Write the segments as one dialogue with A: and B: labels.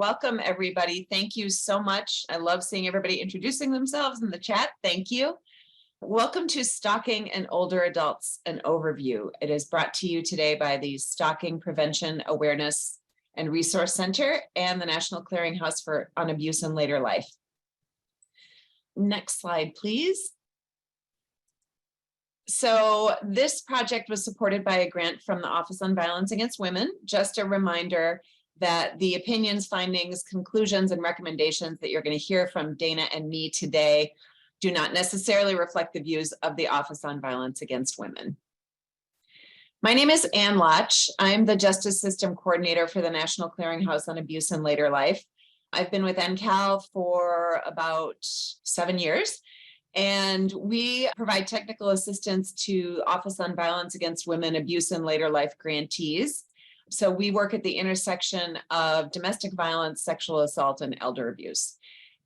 A: Welcome, everybody. Thank you so much. I love seeing everybody introducing themselves in the chat. Thank you. Welcome to Stalking in Older Adults, an overview. It is brought to you today by the Stalking Prevention Awareness and Resource Center and the National Clearinghouse on Abuse in Later Life. Next slide, please. So this project was supported by a grant from the Office on Violence Against Women. Just a reminder that the opinions, findings, conclusions, and recommendations that you're going to hear from Dana and me today do not necessarily reflect the views of the Office on Violence Against Women. My name is Ann Lotch. I'm the Justice System Coordinator for the National Clearinghouse on Abuse in Later Life. I've been with NCAL for about 7 years, and we provide technical assistance to Office on Violence Against Women Abuse in Later Life grantees. So we work at the intersection of domestic violence, sexual assault, and elder abuse.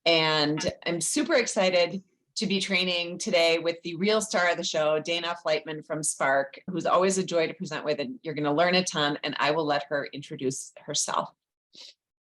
A: And I'm super excited to be training today with the real star of the show, Dana Fleitman from Spark, who's always a joy to present with, and you're going to learn a ton, and I will let her introduce herself.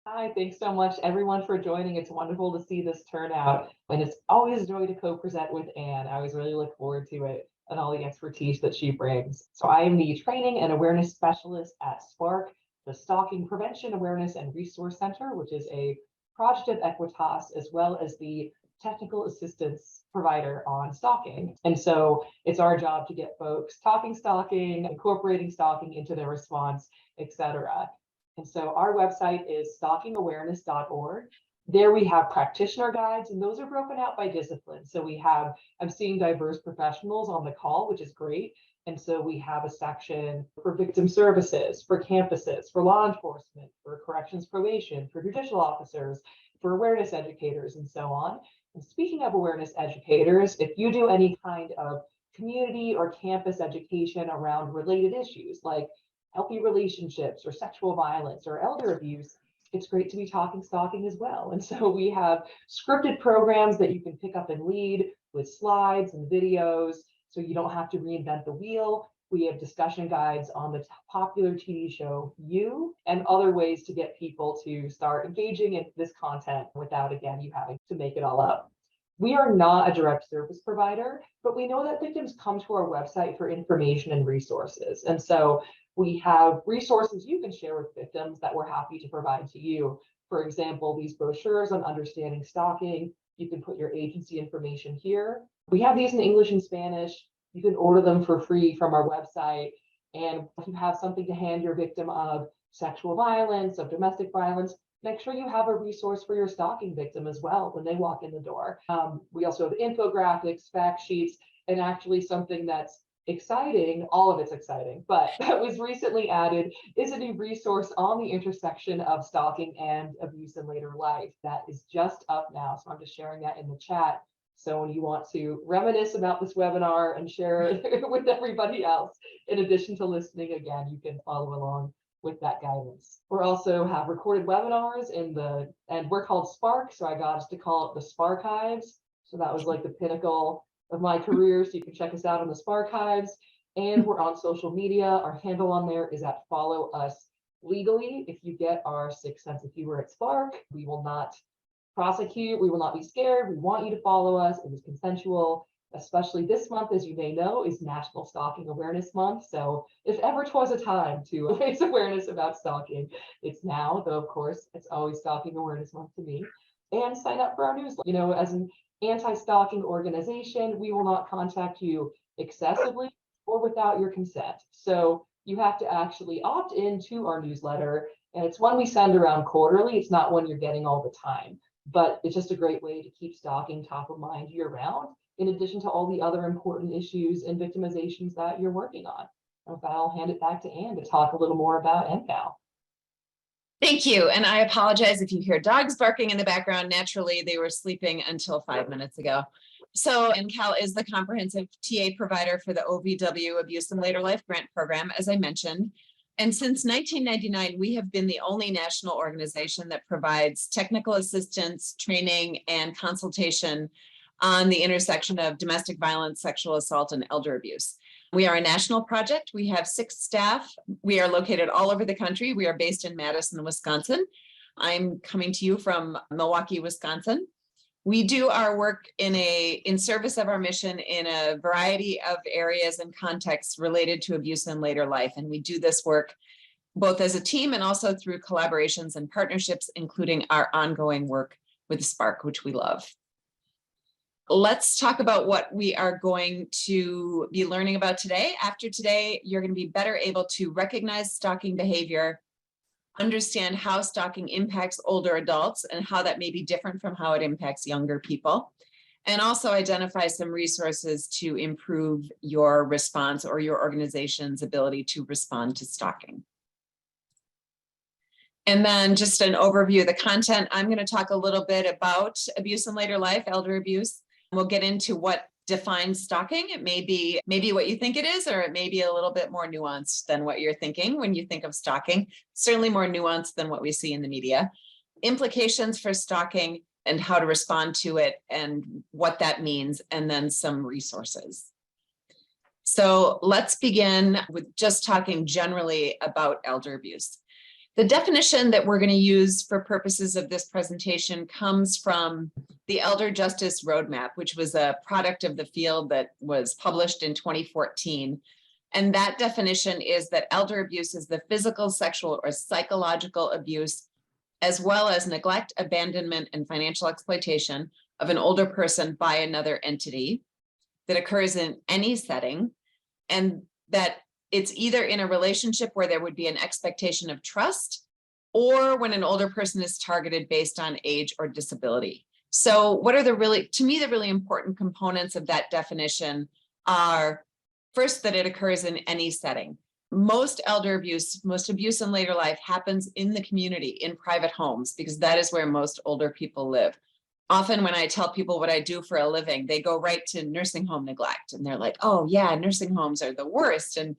B: Hi, thanks so much everyone for joining. It's wonderful to see this turnout, and it's always a joy to co-present with Ann. I always really look forward to it and all the expertise that she brings. So I am the Training and Awareness Specialist at Spark, the Stalking Prevention Awareness and Resource Center, which is a project of Equitas, as well as the technical assistance provider on stalking. And so it's our job to get folks talking stalking, incorporating stalking into their response, etc. And so our website is stalkingawareness.org. There we have practitioner guides, and those are broken out by discipline. So I'm seeing diverse professionals on the call, which is great. And so we have a section for victim services, for campuses, for law enforcement, for corrections probation, for judicial officers, for awareness educators, and so on. And speaking of awareness educators, if you do any kind of community or campus education around related issues like healthy relationships or sexual violence or elder abuse, it's great to be talking stalking as well. And so we have scripted programs that you can pick up and lead with slides and videos, so you don't have to reinvent the wheel. We have discussion guides on the popular TV show You, and other ways to get people to start engaging in this content without, again, you having to make it all up. We are not a direct service provider, but we know that victims come to our website for information and resources. And so we have resources you can share with victims that we're happy to provide to you. For example, these brochures on understanding stalking. You can put your agency information here. We have these in English and Spanish. You can order them for free from our website. And if you have something to hand your victim of sexual violence, of domestic violence, make sure you have a resource for your stalking victim as well when they walk in the door. We also have infographics, fact sheets, and actually something that's exciting, all of it's exciting, but that was recently added is a new resource on the intersection of stalking and abuse in later life that is just up now. So I'm just sharing that in the chat. So when you want to reminisce about this webinar and share it with everybody else, in addition to listening again, you can follow along with that guidance. We also have recorded webinars and we're called Spark, so I got us to call it the Sparchives. So that was like the pinnacle of my career. So you can check us out on the Sparchives, and we're on social media. Our handle on there is at Follow Us Legally. If you get our 6 sense of humor at Spark, we will not prosecute. We will not be scared. We want you to follow us. It is consensual. Especially this month, as you may know, is National Stalking Awareness Month. So if ever 'twas a time to raise awareness about stalking, it's now, though of course it's always Stalking Awareness Month to me. And sign up for our newsletter. As an anti-stalking organization, we will not contact you excessively or without your consent. So you have to actually opt into our newsletter, and it's one we send around quarterly. It's not one you're getting all the time, but it's just a great way to keep stalking top of mind year round, in addition to all the other important issues and victimizations that you're working on. And with that, I'll hand it back to Ann to talk a little more about NCAL.
A: Thank you. And I apologize if you hear dogs barking in the background. Naturally, they were sleeping until 5 minutes ago. So NCAL is the comprehensive TA provider for the OVW Abuse in Later Life Grant Program, as I mentioned. And since 1999, we have been the only national organization that provides technical assistance, training, and consultation on the intersection of domestic violence, sexual assault, and elder abuse. We are a national project. We have 6 staff. We are located all over the country. We are based in Madison, Wisconsin. I'm coming to you from Milwaukee, Wisconsin. We do our work in service of our mission in a variety of areas and contexts related to abuse in later life. And we do this work both as a team and also through collaborations and partnerships, including our ongoing work with Spark, which we love. Let's talk about what we are going to be learning about today. After today, you're going to be better able to recognize stalking behavior, understand how stalking impacts older adults and how that may be different from how it impacts younger people, and also identify some resources to improve your response or your organization's ability to respond to stalking. And then just an overview of the content. I'm going to talk a little bit about abuse in later life, elder abuse. We'll get into what defines stalking. It may be maybe what you think it is, or it may be a little bit more nuanced than what you're thinking when you think of stalking. Certainly more nuanced than what we see in the media. Implications for stalking and how to respond to it and what that means, and then some resources. So let's begin with just talking generally about elder abuse. The definition that we're going to use for purposes of this presentation comes from the Elder Justice Roadmap, which was a product of the field that was published in 2014. And that definition is that elder abuse is the physical, sexual, or psychological abuse, as well as neglect, abandonment, and financial exploitation of an older person by another entity that occurs in any setting, and that it's either in a relationship where there would be an expectation of trust, or when an older person is targeted based on age or disability. So what are the really important components of that definition are, first, that it occurs in any setting. Most elder abuse, most abuse in later life happens in the community, in private homes, because that is where most older people live. Often when I tell people what I do for a living, they go right to nursing home neglect. And they're like, oh yeah, nursing homes are the worst. And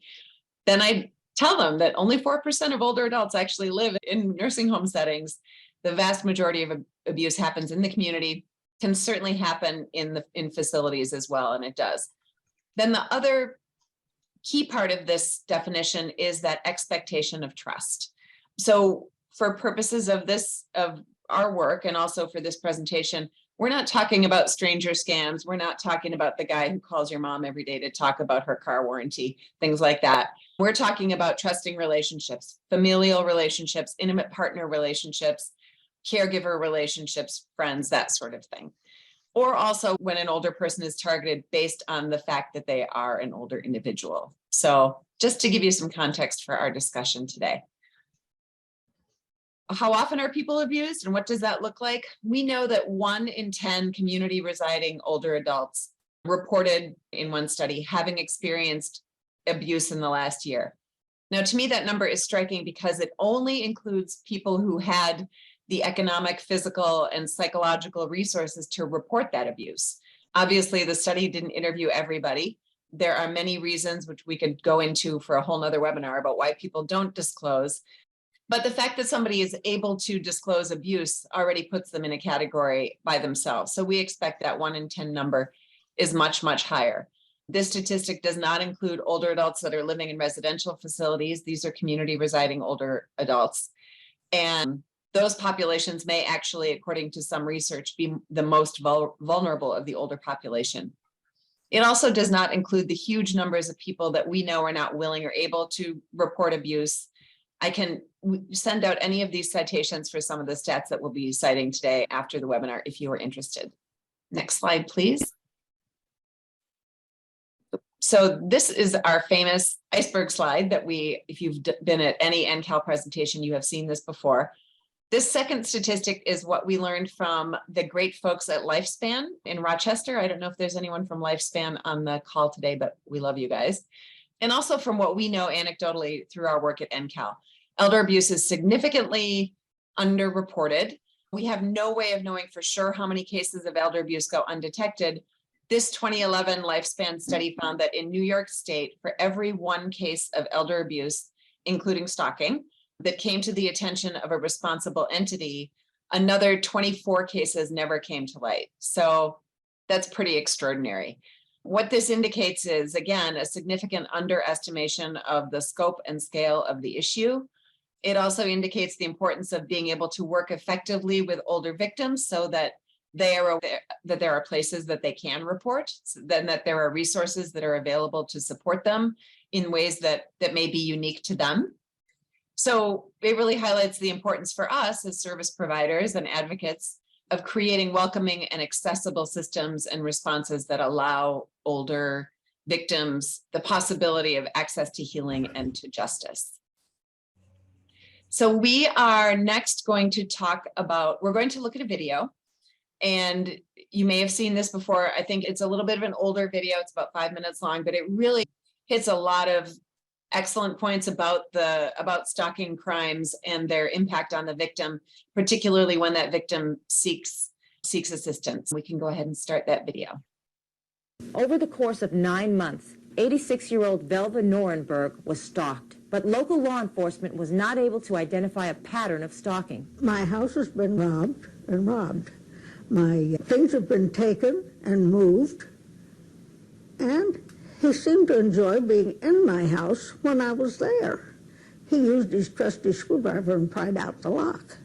A: then I tell them that only 4% of older adults actually live in nursing home settings. The vast majority of abuse happens in the community, can certainly happen in facilities as well, and it does. Then the other key part of this definition is that expectation of trust. So for purposes of our work, and also for this presentation, we're not talking about stranger scams. We're not talking about the guy who calls your mom every day to talk about her car warranty, things like that. We're talking about trusting relationships, familial relationships, intimate partner relationships, caregiver relationships, friends, that sort of thing. Or also when an older person is targeted based on the fact that they are an older individual. So just to give you some context for our discussion today. How often are people abused and what does that look like? We know that 1 in 10 community residing older adults reported in one study having experienced abuse in the last year. Now, to me, that number is striking because it only includes people who had the economic, physical, and psychological resources to report that abuse. Obviously, the study didn't interview everybody. There are many reasons, which we could go into for a whole nother webinar, about why people don't disclose. But the fact that somebody is able to disclose abuse already puts them in a category by themselves. So we expect that 1 in 10 number is much, much higher. This statistic does not include older adults that are living in residential facilities. These are community residing older adults. And those populations may actually, according to some research, be the most vulnerable of the older population. It also does not include the huge numbers of people that we know are not willing or able to report abuse. I can send out any of these citations for some of the stats that we'll be citing today after the webinar if you are interested. Next slide, please. So this is our famous iceberg slide that if you've been at any NCAL presentation, you have seen this before. This second statistic is what we learned from the great folks at Lifespan in Rochester. I don't know if there's anyone from Lifespan on the call today, but we love you guys. And also from what we know anecdotally through our work at NCAL. Elder abuse is significantly underreported. We have no way of knowing for sure how many cases of elder abuse go undetected. This 2011 Lifespan study found that in New York State, for every 1 case of elder abuse, including stalking, that came to the attention of a responsible entity, another 24 cases never came to light. So that's pretty extraordinary. What this indicates is, again, a significant underestimation of the scope and scale of the issue. It also indicates the importance of being able to work effectively with older victims so that they are aware that there are places that they can report, then that there are resources that are available to support them in ways that may be unique to them. So it really highlights the importance for us as service providers and advocates of creating welcoming and accessible systems and responses that allow older victims the possibility of access to healing and to justice. So we are next going to talk about, we're going to look at a video, and you may have seen this before. I think it's a little bit of an older video. It's about 5 minutes long, but it really hits a lot of excellent points about stalking crimes and their impact on the victim, particularly when that victim seeks assistance. We can go ahead and start that video.
C: Over the course of 9 months, 86-year-old Velva Norenberg was stalked, but local law enforcement was not able to identify a pattern of stalking.
D: My house has been robbed and robbed. My things have been taken and moved, and he seemed to enjoy being in my house when I was there. He used his trusty screwdriver and pried out the lock.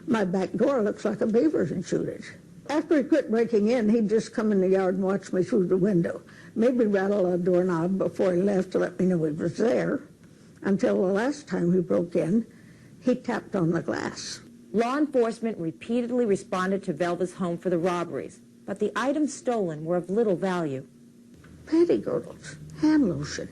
D: My back door looks like a beaver had chewed it. After he quit breaking in, he'd just come in the yard and watch me through the window, maybe rattle a doorknob before he left to let me know he was there. Until the last time he broke in, he tapped on the glass.
C: Law enforcement repeatedly responded to Velva's home for the robberies, but the items stolen were of little value.
D: Panty girdles, hand lotion.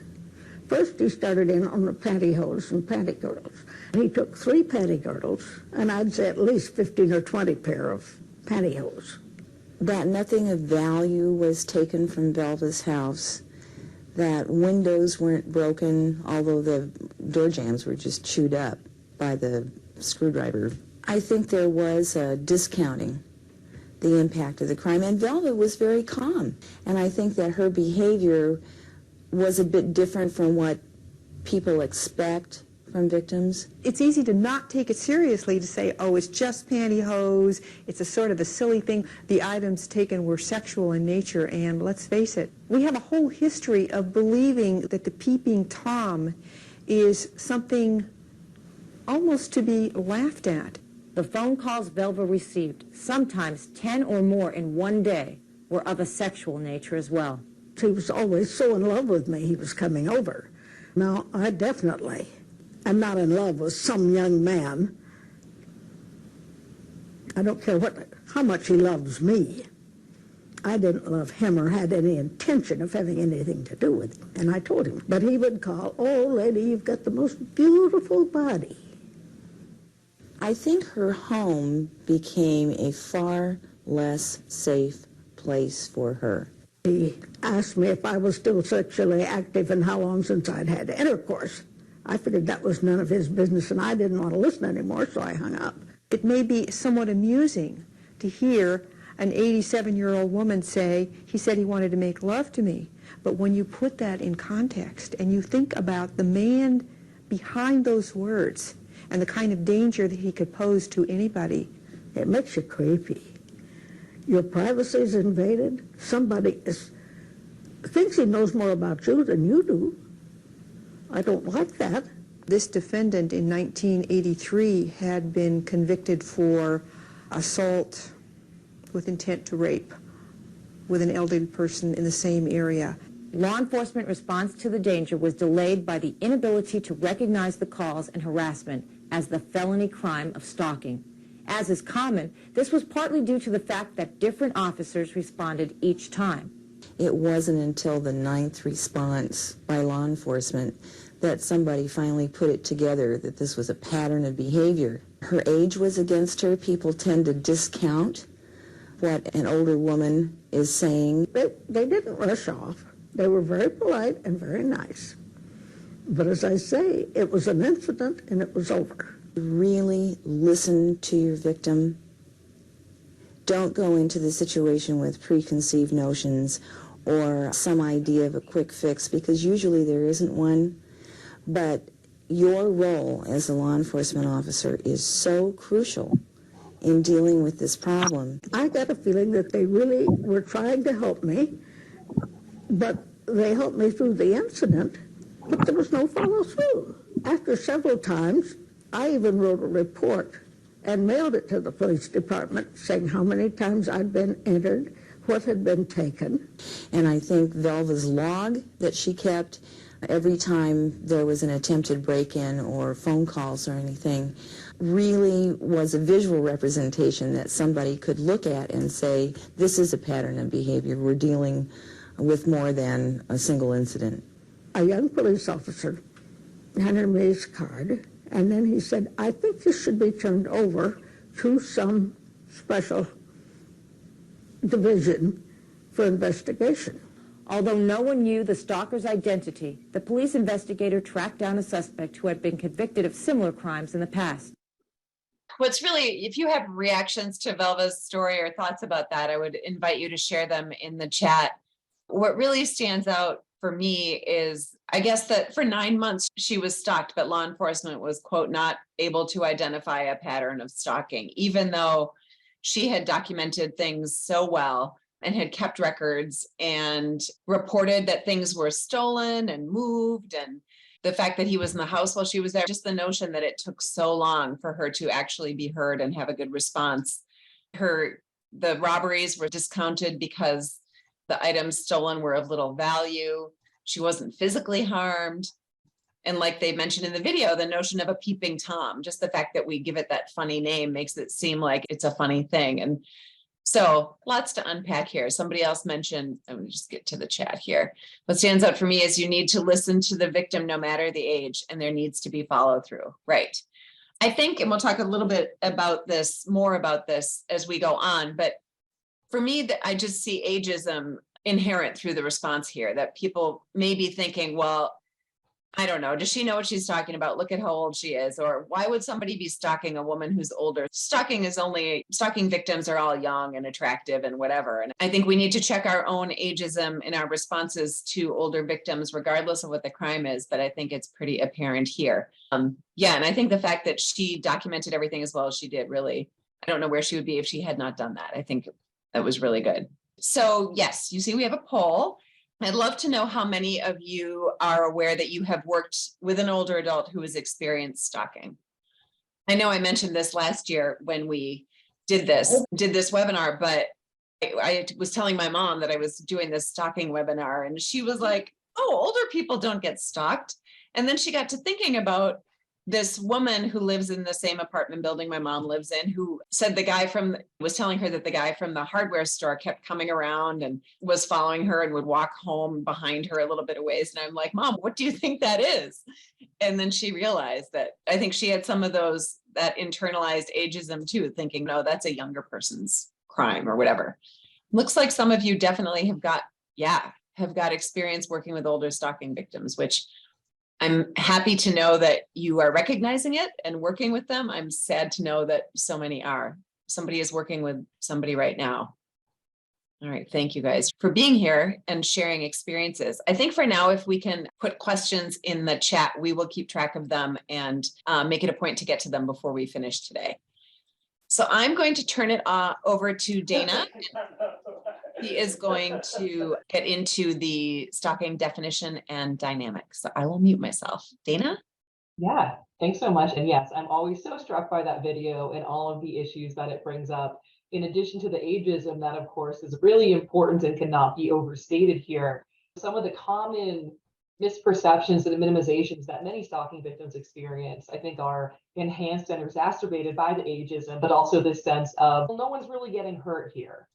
D: First he started in on the pantyhose and panty girdles. He took 3 panty girdles, and I'd say at least 15 or 20 pair of pantyhose.
E: That nothing of value was taken from Velva's house, that windows weren't broken, although the door jambs were just chewed up by the screwdriver. I think there was a discounting the impact of the crime, and Velva was very calm, and I think that her behavior was a bit different from what people expect from victims.
F: It's easy to not take it seriously, to say, oh, it's just pantyhose, it's a sort of a silly thing. The items taken were sexual in nature, and let's face it, we have a whole history of believing that the peeping Tom is something almost to be laughed at.
C: The phone calls Velva received, sometimes 10 or more in one day, were of a sexual nature as well.
D: He was always so in love with me, he was coming over. Now, I definitely am not in love with some young man. I don't care how much he loves me. I didn't love him or had any intention of having anything to do with him. And I told him. But he would call, oh, lady, you've got the most beautiful body.
E: I think her home became a far less safe place for her.
D: He asked me if I was still sexually active and how long since I'd had intercourse. I figured that was none of his business, and I didn't want to listen anymore, so I hung up.
F: It may be somewhat amusing to hear an 87-year-old woman say, he said he wanted to make love to me. But when you put that in context and you think about the man behind those words and the kind of danger that he could pose to anybody,
D: it makes you creepy. Your privacy is invaded. Somebody thinks he knows more about you than you do. I don't like that.
F: This defendant in 1983 had been convicted for assault with intent to rape with an elderly person in the same area.
C: Law enforcement response to the danger was delayed by the inability to recognize the calls and harassment as the felony crime of stalking. As is common, this was partly due to the fact that different officers responded each time.
E: It wasn't until the 9th response by law enforcement that somebody finally put it together that this was a pattern of behavior. Her age was against her. People tend to discount what an older woman is saying.
D: They didn't rush off. They were very polite and very nice. But as I say, it was an incident and it was over.
E: Really listen to your victim. Don't go into the situation with preconceived notions or some idea of a quick fix, because usually there isn't one. But your role as a law enforcement officer is so crucial in dealing with this problem.
D: I got a feeling that they really were trying to help me, but they helped me through the incident, but there was no follow-through. After several times, I even wrote a report and mailed it to the police department saying how many times I'd been entered, what had been taken.
E: And I think Velva's log that she kept every time there was an attempted break-in or phone calls or anything really was a visual representation that somebody could look at and say, this is a pattern of behavior. We're dealing with more than a single incident.
D: A young police officer handed me his card, and then he said, I think this should be turned over to some special division for investigation.
C: Although no one knew the stalker's identity, the police investigator tracked down a suspect who had been convicted of similar crimes in the past.
A: What's really, if you have reactions to Velva's story or thoughts about that, I would invite you to share them in the chat. What really stands out for me is, I guess that for 9 months she was stalked, but law enforcement was, quote, not able to identify a pattern of stalking, even though she had documented things so well and had kept records and reported that things were stolen and moved, and the fact that he was in the house while she was there, just the notion that it took so long for her to actually be heard and have a good response. The robberies were discounted because the items stolen were of little value. She wasn't physically harmed. And like they mentioned in the video, the notion of a peeping Tom, just the fact that we give it that funny name makes it seem like it's a funny thing. And so lots to unpack here. Somebody else mentioned, let me just get to the chat here. What stands out for me is you need to listen to the victim no matter the age, and there needs to be follow through. Right. I think, and we'll talk a little bit about this, more about this as we go on, but for me, I just see ageism inherent through the response here, that people may be thinking, well, I don't know, does she know what she's talking about? Look at how old she is. Or why would somebody be stalking a woman who's older? Stalking victims are all young and attractive and whatever. And I think we need to check our own ageism in our responses to older victims, regardless of what the crime is. But I think it's pretty apparent here. Yeah, and I think the fact that she documented everything as well as she did, really, I don't know where she would be if she had not done that. I think that was really good. So yes, you see we have a poll. I'd love to know how many of you are aware that you have worked with an older adult who has experienced stalking. I know I mentioned this last year when we did this webinar, but I was telling my mom that I was doing this stalking webinar, and she was like, oh, older people don't get stalked. And then she got to thinking about this woman who lives in the same apartment building my mom lives in, who said was telling her that the guy from the hardware store kept coming around and was following her and would walk home behind her a little bit of ways. And I'm like, Mom, what do you think that is? And then she realized that I think she had some of that internalized ageism too, thinking, no, that's a younger person's crime or whatever. Looks like some of you definitely have got experience working with older stalking victims, which I'm happy to know that you are recognizing it and working with them. I'm sad to know that so many are. Somebody is working with somebody right now. All right, thank you guys for being here and sharing experiences. I think for now, if we can put questions in the chat, we will keep track of them and make it a point to get to them before we finish today. So I'm going to turn it over to Dana. He is going to get into the stalking definition and dynamics. So I will mute myself. Dana?
B: Yeah, thanks so much. And yes, I'm always so struck by that video and all of the issues that it brings up. In addition to the ageism that, of course, is really important and cannot be overstated here. Some of the common misperceptions and minimizations that many stalking victims experience, I think, are enhanced and exacerbated by the ageism, but also this sense of, well, no one's really getting hurt here,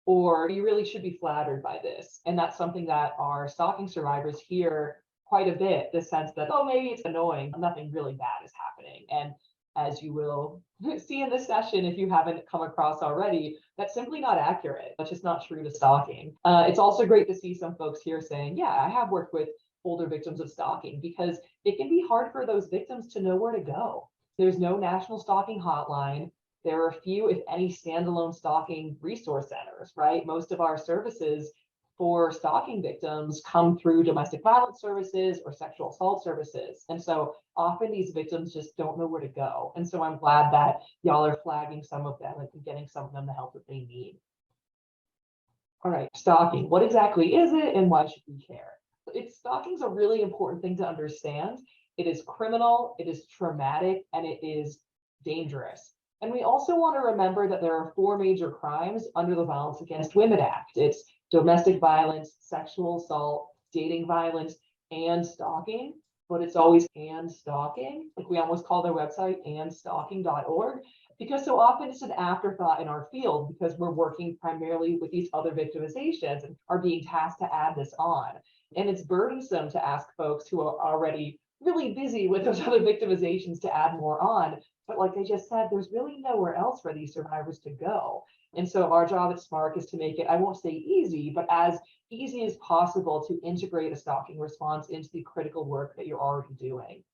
B: or you really should be flattered by this. And that's something that our stalking survivors hear quite a bit, the sense that, oh, maybe it's annoying, nothing really bad is happening. And as you will see in this session, if you haven't come across already, that's simply not accurate. That's just not true to stalking. It's also great to see some folks here saying, yeah, I have worked with older victims of stalking, because it can be hard for those victims to know where to go. There's no national stalking hotline. There are few, if any, standalone stalking resource centers, right? Most of our services for stalking victims come through domestic violence services or sexual assault services. And so often these victims just don't know where to go. And so I'm glad that y'all are flagging some of them and getting some of them the help that they need. All right, stalking. What exactly is it and why should we care? Stalking is a really important thing to understand. It is criminal, it is traumatic, and it is dangerous. And we also want to remember that there are 4 major crimes under the Violence Against Women Act. It's domestic violence, sexual assault, dating violence, and stalking. But it's always and stalking. Like we almost call their website andstalking.org, because so often it's an afterthought in our field because we're working primarily with these other victimizations and are being tasked to add this on. And it's burdensome to ask folks who are already really busy with those other victimizations to add more on. But like I just said, there's really nowhere else for these survivors to go. And so our job at SMARC is to make it, I won't say easy, but as easy as possible to integrate a stalking response into the critical work that you're already doing.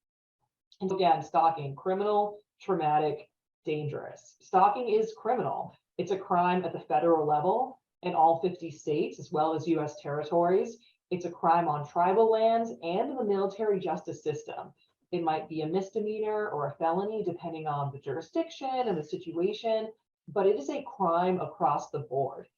B: And again, stalking, criminal, traumatic, dangerous. Stalking is criminal. It's a crime at the federal level in all 50 states, as well as US territories. It's a crime on tribal lands and in the military justice system. It might be a misdemeanor or a felony, depending on the jurisdiction and the situation, but it is a crime across the board.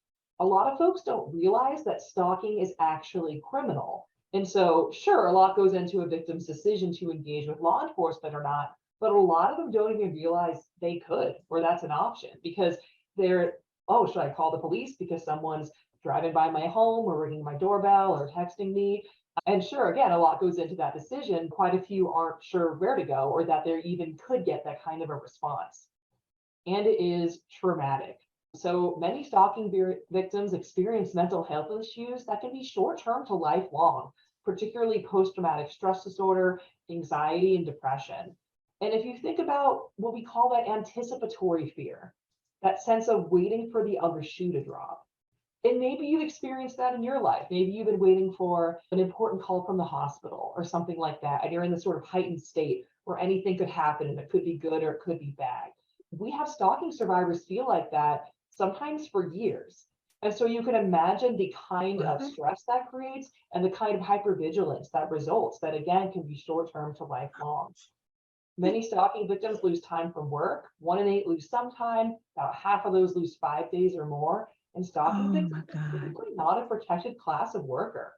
B: A lot of folks don't realize that stalking is actually criminal. And so, sure, a lot goes into a victim's decision to engage with law enforcement or not, but a lot of them don't even realize they could, or that's an option, because they're, oh, should I call the police because someone's driving by my home or ringing my doorbell or texting me? And sure, again, a lot goes into that decision. Quite a few aren't sure where to go or that they even could get that kind of a response. And it is traumatic. So many stalking victims experience mental health issues that can be short-term to lifelong, particularly post-traumatic stress disorder, anxiety, and depression. And if you think about what we call that anticipatory fear, that sense of waiting for the other shoe to drop, and maybe you've experienced that in your life. Maybe you've been waiting for an important call from the hospital or something like that, and you're in this sort of heightened state where anything could happen and it could be good or it could be bad. We have stalking survivors feel like that sometimes for years. And so you can imagine the kind of stress that creates and the kind of hypervigilance that results that, again, can be short-term to lifelong. Many stalking victims lose time from work. 1 in 8 lose some time. About half of those lose 5 days or more. And stalking victims are typically not a protected class of worker.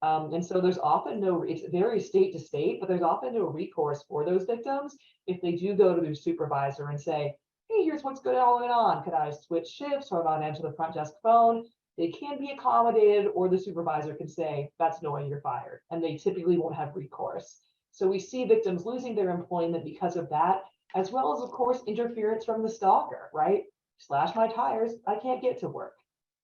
B: And so there's often it's varies state to state, but there's often no recourse for those victims if they do go to their supervisor and say, hey, here's what's going on. Could I switch shifts or not answer the front desk phone? They can be accommodated, or the supervisor can say, that's annoying, you're fired. And they typically won't have recourse. So we see victims losing their employment because of that, as well as, of course, interference from the stalker, right? Slash my tires, I can't get to work.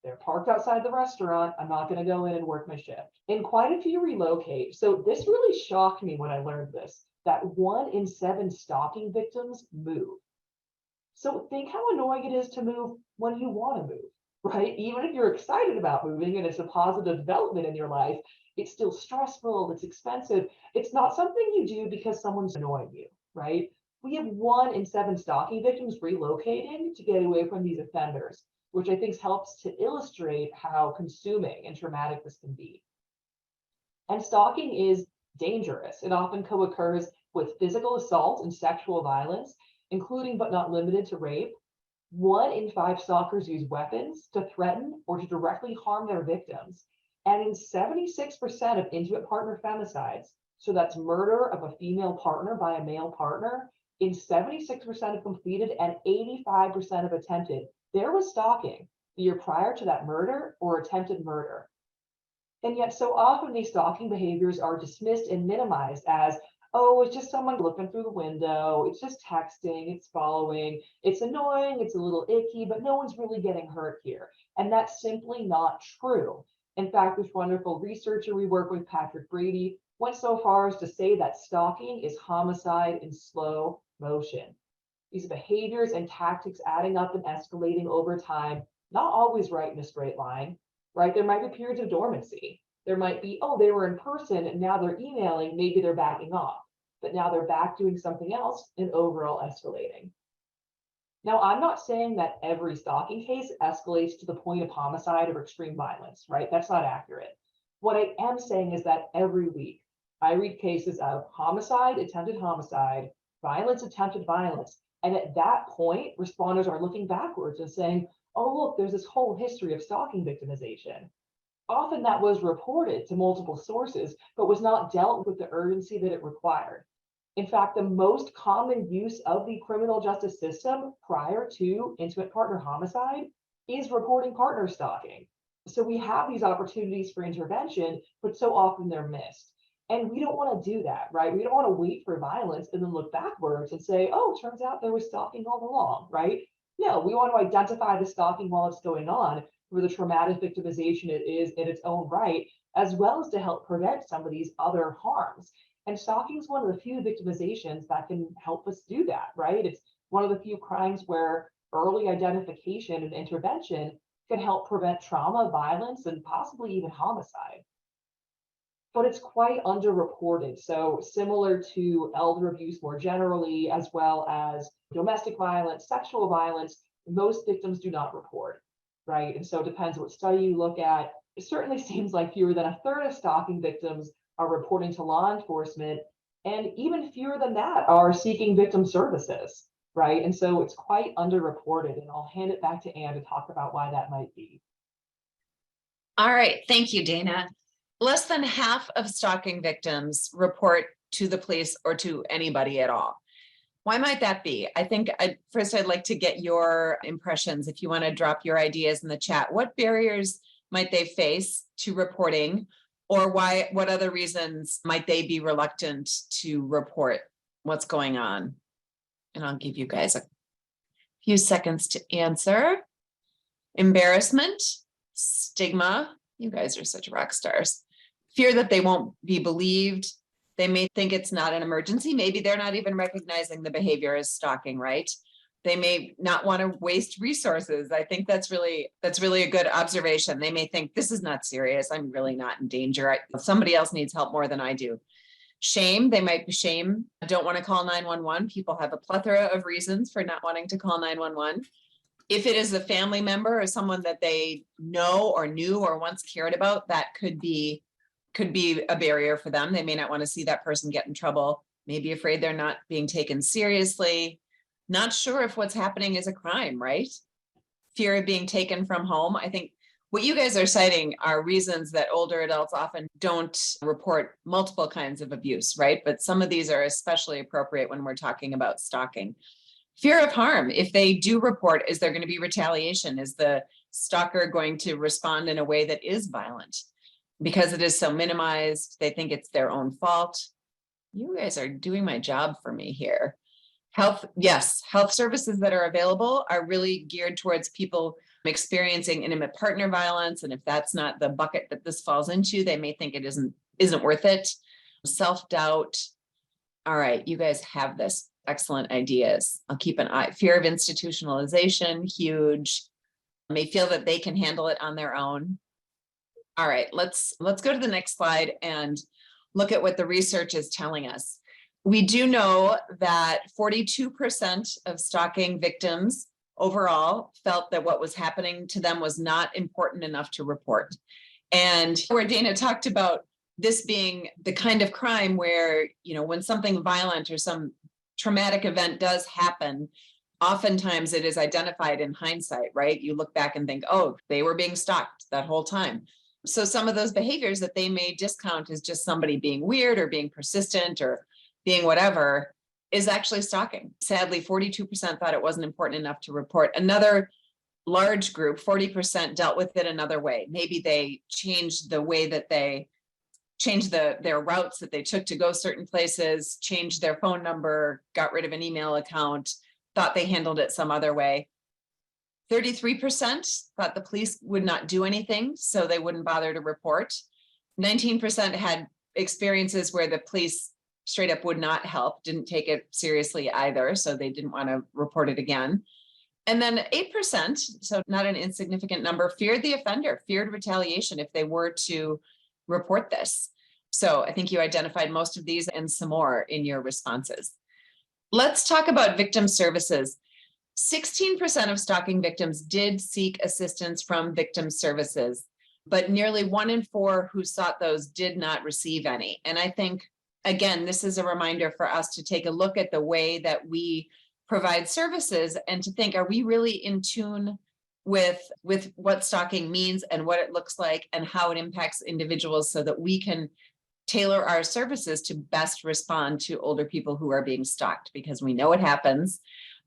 B: They're parked outside the restaurant. I'm not going to go in and work my shift. And quite a few relocate. So this really shocked me when I learned this, that 1 in 7 stalking victims move. So think how annoying it is to move when you want to move, right? Even if you're excited about moving and it's a positive development in your life, it's still stressful, it's expensive. It's not something you do because someone's annoying you, right? We have 1 in 7 stalking victims relocating to get away from these offenders, which I think helps to illustrate how consuming and traumatic this can be. And stalking is dangerous. It often co-occurs with physical assault and sexual violence, including but not limited to rape. 1 in 5 stalkers use weapons to threaten or to directly harm their victims. And in 76% of intimate partner femicides, so that's murder of a female partner by a male partner, in 76% of completed and 85% of attempted, there was stalking the year prior to that murder or attempted murder. And yet so often these stalking behaviors are dismissed and minimized as, oh, it's just someone looking through the window, it's just texting, it's following, it's annoying, it's a little icky, but no one's really getting hurt here. And that's simply not true. In fact, this wonderful researcher we work with, Patrick Brady, went so far as to say that stalking is homicide in slow motion. These behaviors and tactics adding up and escalating over time, not always right in a straight line, right? There might be periods of dormancy. There might be, oh, they were in person and now they're emailing, maybe they're backing off, but now they're back doing something else and overall escalating. Now, I'm not saying that every stalking case escalates to the point of homicide or extreme violence, right? That's not accurate. What I am saying is that every week I read cases of homicide, attempted homicide, violence, attempted violence. And at that point, responders are looking backwards and saying, oh, look, there's this whole history of stalking victimization. Often that was reported to multiple sources, but was not dealt with the urgency that it required. In fact, the most common use of the criminal justice system prior to intimate partner homicide is reporting partner stalking. So we have these opportunities for intervention, but so often they're missed. And we don't want to do that, right? We don't want to wait for violence and then look backwards and say, oh, turns out there was stalking all along, right? No, we want to identify the stalking while it's going on, for the traumatic victimization it is in its own right, as well as to help prevent some of these other harms. And stalking is one of the few victimizations that can help us do that, right? It's one of the few crimes where early identification and intervention can help prevent trauma, violence, and possibly even homicide. But it's quite underreported. So similar to elder abuse more generally, as well as domestic violence, sexual violence, most victims do not report, right? And so it depends what study you look at. It certainly seems like fewer than a third of stalking victims are reporting to law enforcement, and even fewer than that are seeking victim services, right? And so it's quite underreported, and I'll hand it back to Anne to talk about why that might be.
A: All right, thank you, Dana. Less than half of stalking victims report to the police or to anybody at all. Why might that be? I think first I'd like to get your impressions. If you want to drop your ideas in the chat, what barriers might they face to reporting, or what other reasons might they be reluctant to report what's going on? And I'll give you guys a few seconds to answer. Embarrassment, stigma. You guys are such rock stars. Fear that they won't be believed. They may think it's not an emergency. Maybe they're not even recognizing the behavior as stalking, right? They may not want to waste resources. I think that's really a good observation. They may think this is not serious. I'm really not in danger. Somebody else needs help more than I do. Shame, they might be don't want to call 911. People have a plethora of reasons for not wanting to call 911. If it is a family member or someone that they know or knew or once cared about, that could be a barrier for them. They may not want to see that person get in trouble, maybe afraid they're not being taken seriously, not sure if what's happening is a crime, right? Fear of being taken from home. I think what you guys are citing are reasons that older adults often don't report multiple kinds of abuse, right? But some of these are especially appropriate when we're talking about stalking. Fear of harm. If they do report, is there going to be retaliation? Is the stalker going to respond in a way that is violent? Because it is so minimized, they think it's their own fault. You guys are doing my job for me here. Health, yes, health services that are available are really geared towards people experiencing intimate partner violence. And if that's not the bucket that this falls into, they may think it isn't worth it. Self-doubt. All right, you guys have this. Excellent ideas. I'll keep an eye. Fear of institutionalization, huge. May feel that they can handle it on their own. All right, let's go to the next slide and look at what the research is telling us. We do know that 42% of stalking victims overall felt that what was happening to them was not important enough to report. And where Dana talked about this being the kind of crime where, when something violent or some traumatic event does happen, oftentimes it is identified in hindsight, right? You look back and think, oh, they were being stalked that whole time. So some of those behaviors that they may discount as just somebody being weird or being persistent or being whatever is actually stalking. Sadly, 42% thought it wasn't important enough to report. Another large group, 40%, dealt with it another way. Maybe they changed the way that they changed their routes that they took to go certain places, changed their phone number, got rid of an email account, thought they handled it some other way. 33% thought the police would not do anything, so they wouldn't bother to report. 19% had experiences where the police straight up would not help, didn't take it seriously either, so they didn't want to report it again. And then 8%, so not an insignificant number, feared the offender, feared retaliation if they were to report this. So I think you identified most of these and some more in your responses. Let's talk about victim services. 16% of stalking victims did seek assistance from victim services, but nearly 1 in 4 who sought those did not receive any. And I think, again, this is a reminder for us to take a look at the way that we provide services and to think, are we really in tune with what stalking means and what it looks like and how it impacts individuals so that we can tailor our services to best respond to older people who are being stalked, because we know it happens.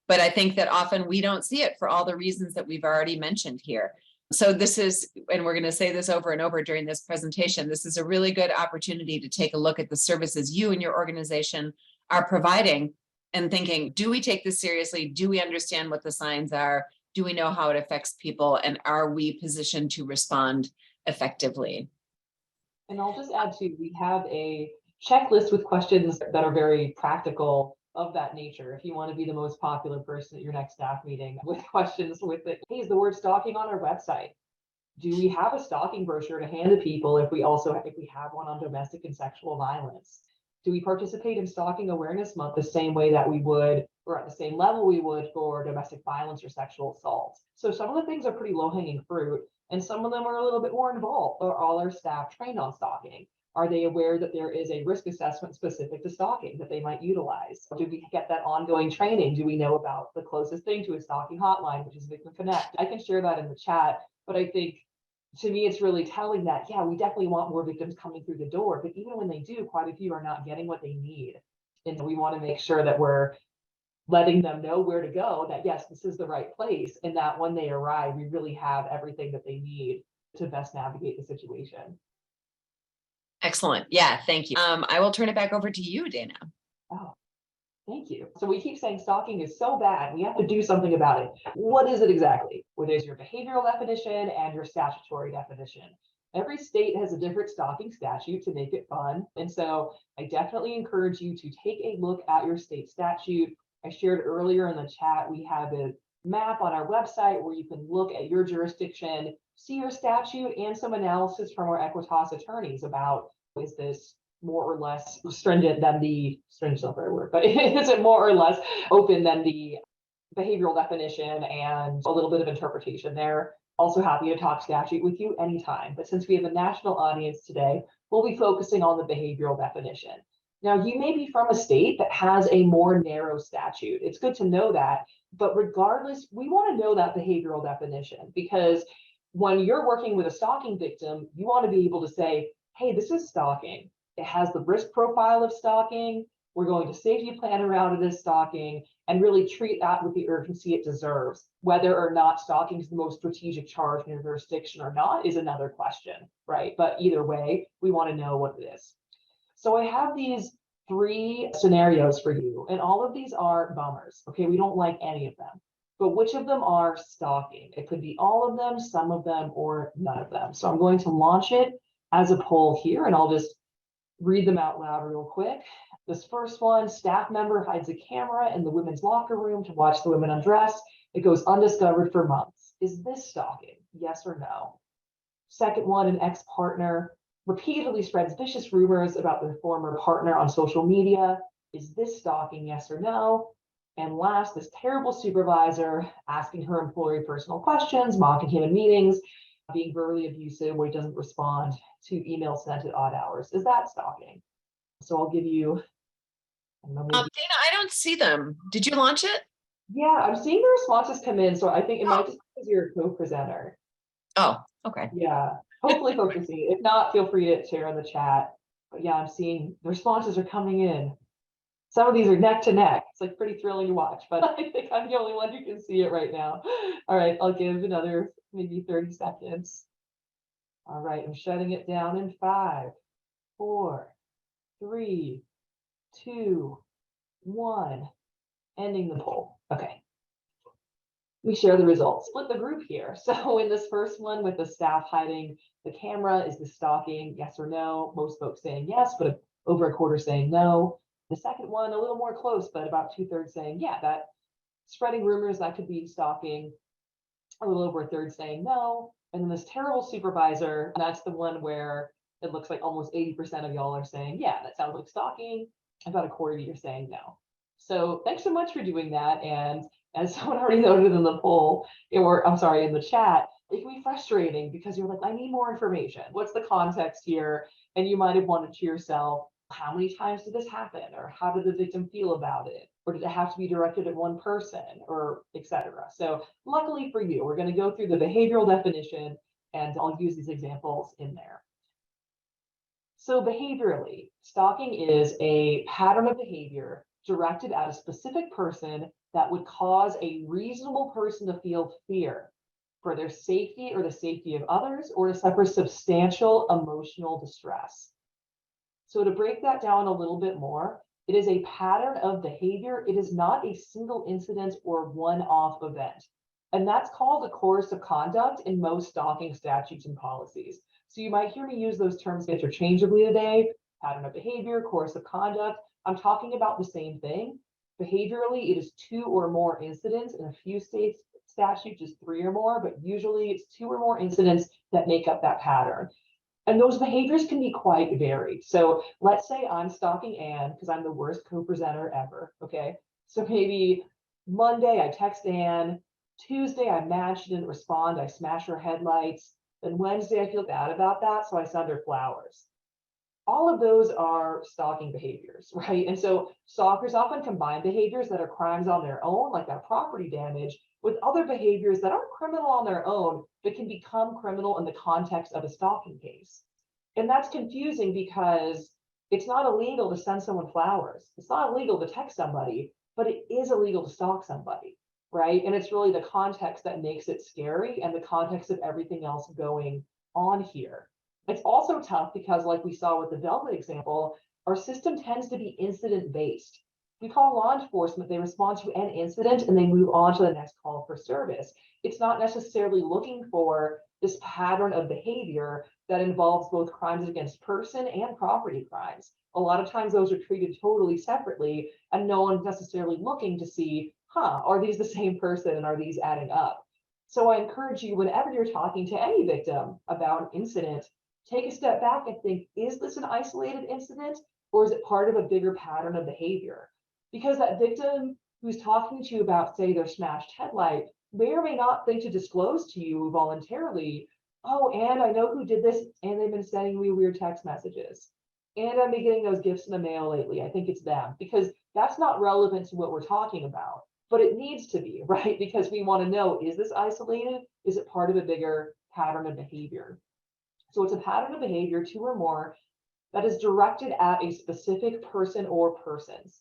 A: But I think that often we don't see it for all the reasons that we've already mentioned here. So this is, and we're going to say this over and over during this presentation, this is a really good opportunity to take a look at the services you and your organization are providing and thinking, do we take this seriously? Do we understand what the signs are? Do we know how it affects people? And are we positioned to respond effectively?
B: And I'll just add too, we have a checklist with questions that are very practical of that nature. If you want to be the most popular person at your next staff meeting with questions with it, hey, is the word stalking on our website? Do we have a stalking brochure to hand to people if we have one on domestic and sexual violence? Do we participate in Stalking Awareness Month the same way that we would, or at the same level we would for domestic violence or sexual assault? So some of the things are pretty low-hanging fruit, and some of them are a little bit more involved. Are all our staff trained on stalking? Are they aware that there is a risk assessment specific to stalking that they might utilize? Do we get that ongoing training? Do we know about the closest thing to a stalking hotline, which is Victim Connect? I can share that in the chat, but I think to me, it's really telling that, yeah, we definitely want more victims coming through the door, but even when they do, quite a few are not getting what they need. And we want to make sure that we're letting them know where to go, that yes, this is the right place, and that when they arrive, we really have everything that they need to best navigate the situation.
A: Excellent. Yeah, thank you. I will turn it back over to you, Dana.
B: Oh, thank you. So we keep saying stalking is so bad, we have to do something about it. What is it exactly? Well, there's your behavioral definition and your statutory definition. Every state has a different stalking statute to make it fun. And so I definitely encourage you to take a look at your state statute. I shared earlier in the chat, we have a map on our website where you can look at your jurisdiction, see your statute, and some analysis from our Equitas attorneys about, is this more or less stringent than the, stringent is not the right word, but is it more or less open than the behavioral definition, and a little bit of interpretation there. Also happy to talk statute with you anytime, but since we have a national audience today, we'll be focusing on the behavioral definition. Now, you may be from a state that has a more narrow statute. It's good to know that, but regardless, we want to know that behavioral definition, because when you're working with a stalking victim, you want to be able to say, hey, this is stalking. It has the risk profile of stalking. We're going to safety plan around it as stalking, and really treat that with the urgency it deserves. Whether or not stalking is the most strategic charge in your jurisdiction or not is another question, right? But either way, we want to know what it is. So I have these 3 scenarios for you, and all of these are bummers. Okay, we don't like any of them, but which of them are stalking? It could be all of them, some of them, or none of them. So I'm going to launch it as a poll here, and I'll just read them out loud real quick. This first one, staff member hides a camera in the women's locker room to watch the women undress. It goes undiscovered for months. Is this stalking? Yes or no? Second one, an ex-partner repeatedly spreads vicious rumors about their former partner on social media. Is this stalking? Yes or no? And last, this terrible supervisor asking her employee personal questions, mocking him in meetings, being verbally abusive where he doesn't respond to emails sent at odd hours. Is that stalking? So I'll give you.
A: Dana, I don't see them. Did you launch it?
B: Yeah, I'm seeing the responses come in, so I think it might just because you're a co-presenter.
A: Oh, okay.
B: Yeah, hopefully folks can see it. If not, feel free to share in the chat. But yeah, I'm seeing the responses are coming in. Some of these are neck to neck. It's like pretty thrilling to watch, but I think I'm the only one who can see it right now. All right, I'll give another maybe 30 seconds. All right, I'm shutting it down in 5, 4, 3, 2, 1. Ending the poll. Okay. We share the results. Split the group here. So in this first one with the staff hiding the camera, is the stalking? Yes or no? Most folks saying yes, but over a quarter saying no. The second one, a little more close, but about 2/3 saying, yeah, that spreading rumors, that could be stalking. A little over a third saying no. And then this terrible supervisor, that's the one where it looks like almost 80% of y'all are saying, yeah, that sounds like stalking. About a quarter of you are saying no. So thanks so much for doing that. And as someone already noted in the poll, or I'm sorry, in the chat, it can be frustrating because you're like, I need more information. What's the context here? And you might have wanted to yourself, how many times did this happen? Or how did the victim feel about it? Or did it have to be directed at one person, or etc.? So luckily for you, we're going to go through the behavioral definition, and I'll use these examples in there. So behaviorally, stalking is a pattern of behavior directed at a specific person that would cause a reasonable person to feel fear for their safety or the safety of others, or to suffer substantial emotional distress. So to break that down a little bit more, it is a pattern of behavior. It is not a single incident or one-off event. And that's called a course of conduct in most stalking statutes and policies. So you might hear me use those terms interchangeably today: pattern of behavior, course of conduct. I'm talking about the same thing. Behaviorally, it is 2 or more incidents. In a few states, statutes is 3 or more, but usually it's 2 or more incidents that make up that pattern. And those behaviors can be quite varied. So let's say I'm stalking Anne because I'm the worst co-presenter ever. Okay. So maybe Monday I text Anne, Tuesday I'm mad she didn't respond, I smash her headlights. Then Wednesday I feel bad about that, so I send her flowers. All of those are stalking behaviors, right? And so stalkers often combine behaviors that are crimes on their own, like that property damage, with other behaviors that aren't criminal on their own, but can become criminal in the context of a stalking case. And that's confusing because it's not illegal to send someone flowers. It's not illegal to text somebody, but it is illegal to stalk somebody, right? And it's really the context that makes it scary, and the context of everything else going on here. It's also tough because, like we saw with the Velvet example, our system tends to be incident based. We call law enforcement, they respond to an incident and they move on to the next call for service. It's not necessarily looking for this pattern of behavior that involves both crimes against person and property crimes. A lot of times those are treated totally separately, and no one's necessarily looking to see, are these the same person and are these adding up? So I encourage you, whenever you're talking to any victim about an incident, take a step back and think, is this an isolated incident, or is it part of a bigger pattern of behavior? Because that victim who's talking to you about, say, their smashed headlight may or may not think to disclose to you voluntarily, oh, and I know who did this, and they've been sending me weird text messages. And I've been getting those gifts in the mail lately. I think it's them, because that's not relevant to what we're talking about, but it needs to be, right? Because we want to know, is this isolated? Is it part of a bigger pattern of behavior? So it's a pattern of behavior, 2 or more, that is directed at a specific person or persons.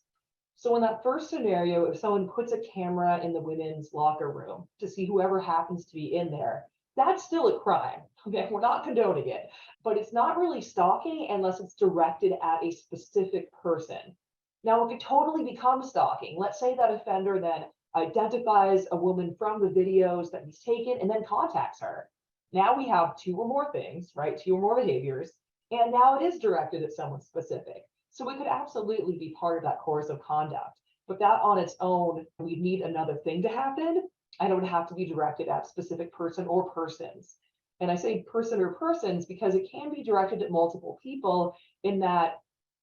B: So in that first scenario, if someone puts a camera in the women's locker room to see whoever happens to be in there, that's still a crime. Okay, we're not condoning it, but it's not really stalking unless it's directed at a specific person. Now, it could totally become stalking. Let's say that offender then identifies a woman from the videos that he's taken and then contacts her. Now we have 2 or more things, right? 2 or more behaviors, and now it is directed at someone specific. So it could absolutely be part of that course of conduct, but that on its own, we need another thing to happen, and it would have to be directed at a specific person or persons. And I say person or persons because it can be directed at multiple people, in that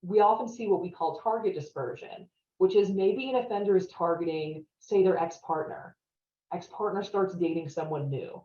B: we often see what we call target dispersion, which is maybe an offender is targeting, say, their ex-partner. Ex-partner starts dating someone new.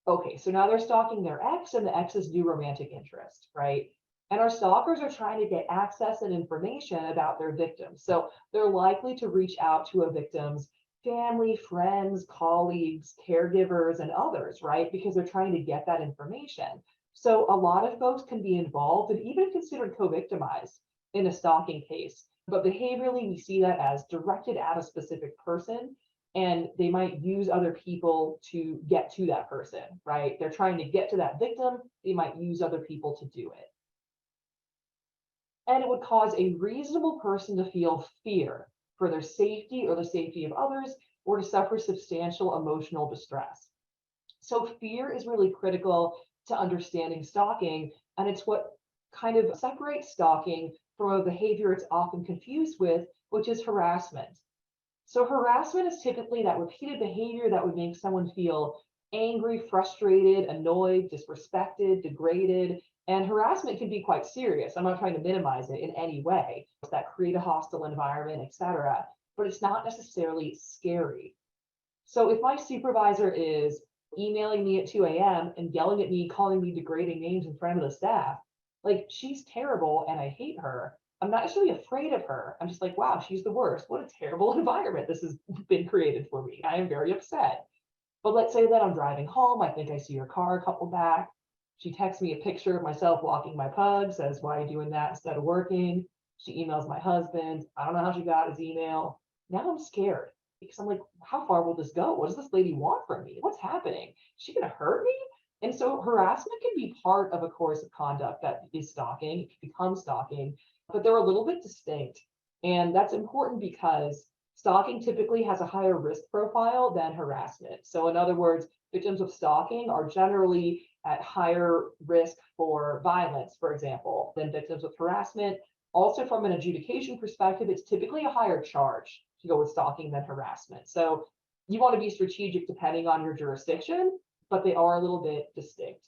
B: Okay, so now they're stalking their ex and the ex's new romantic interest, right? And our stalkers are trying to get access and information about their victims. So they're likely to reach out to a victim's family, friends, colleagues, caregivers, and others, right? Because they're trying to get that information. So a lot of folks can be involved and even considered co-victimized in a stalking case. But behaviorally, we see that as directed at a specific person, and they might use other people to get to that person, right? They're trying to get to that victim. They might use other people to do it. And it would cause a reasonable person to feel fear for their safety or the safety of others, or to suffer substantial emotional distress. So fear is really critical to understanding stalking, and it's what kind of separates stalking from a behavior it's often confused with, which is harassment. So harassment is typically that repeated behavior that would make someone feel angry, frustrated, annoyed, disrespected, degraded. And harassment can be quite serious. I'm not trying to minimize it in any way. It's that create a hostile environment, etc. But it's not necessarily scary. So if my supervisor is emailing me at 2 a.m. and yelling at me, calling me degrading names in front of the staff, like, she's terrible and I hate her, I'm not necessarily afraid of her. I'm just like, wow, she's the worst. What a terrible environment this has been created for me. I am very upset. But let's say that I'm driving home. I think I see her car a couple back. She texts me a picture of myself walking my pug, says, why are you doing that instead of working? She emails my husband. I don't know how she got his email. Now I'm scared because I'm like, how far will this go? What does this lady want from me? What's happening? Is she going to hurt me? And so harassment can be part of a course of conduct that is stalking. It can become stalking, but they're a little bit distinct. And that's important because stalking typically has a higher risk profile than harassment. So in other words, victims of stalking are generally at higher risk for violence, for example, than victims of harassment. Also, from an adjudication perspective, it's typically a higher charge to go with stalking than harassment. So you want to be strategic depending on your jurisdiction, but they are a little bit distinct.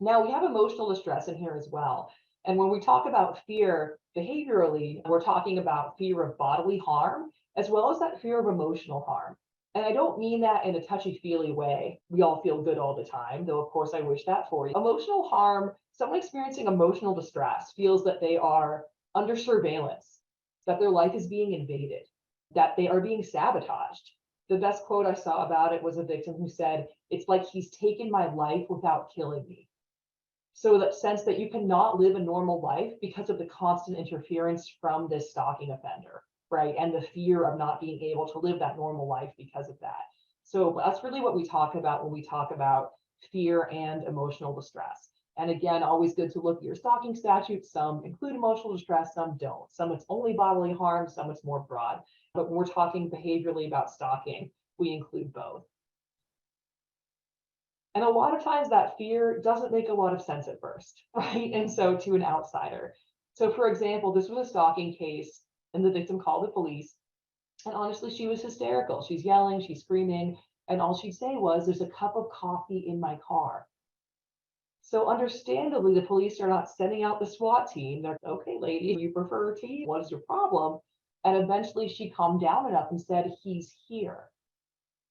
B: Now we have emotional distress in here as well. And when we talk about fear behaviorally, we're talking about fear of bodily harm, as well as that fear of emotional harm. And I don't mean that in a touchy-feely way. We all feel good all the time, though of course I wish that for you. Emotional harm, someone experiencing emotional distress feels that they are under surveillance, that their life is being invaded, that they are being sabotaged. The best quote I saw about it was a victim who said, it's like he's taken my life without killing me. So that sense that you cannot live a normal life because of the constant interference from this stalking offender, right? And the fear of not being able to live that normal life because of that. So that's really what we talk about when we talk about fear and emotional distress. And again, always good to look at your stalking statutes. Some include emotional distress, some don't. Some it's only bodily harm, some it's more broad. But when we're talking behaviorally about stalking, we include both. And a lot of times that fear doesn't make a lot of sense at first, right? And so to an outsider. So for example, this was a stalking case and the victim called the police. And honestly, she was hysterical. She's yelling, she's screaming. And all she'd say was, there's a cup of coffee in my car. So understandably, the police are not sending out the SWAT team. They're, okay, lady, do you prefer tea? What is your problem? And eventually she calmed down enough and said, he's here.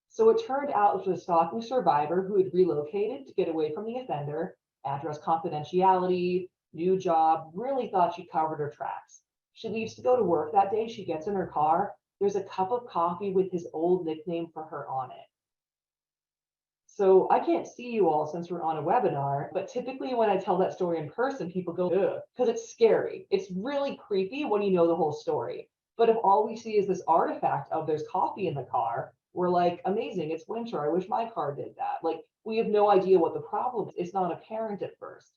B: So it turned out it was a stalking survivor who had relocated to get away from the offender, address confidentiality, new job, really thought she covered her tracks. She leaves to go to work that day. She gets in her car. There's a cup of coffee with his old nickname for her on it. So I can't see you all since we're on a webinar, but typically when I tell that story in person, people go, ugh, because it's scary. It's really creepy when you know the whole story. But if all we see is this artifact of there's coffee in the car, we're like, amazing, it's winter. I wish my car did that. Like, we have no idea what the problem is. It's not apparent at first.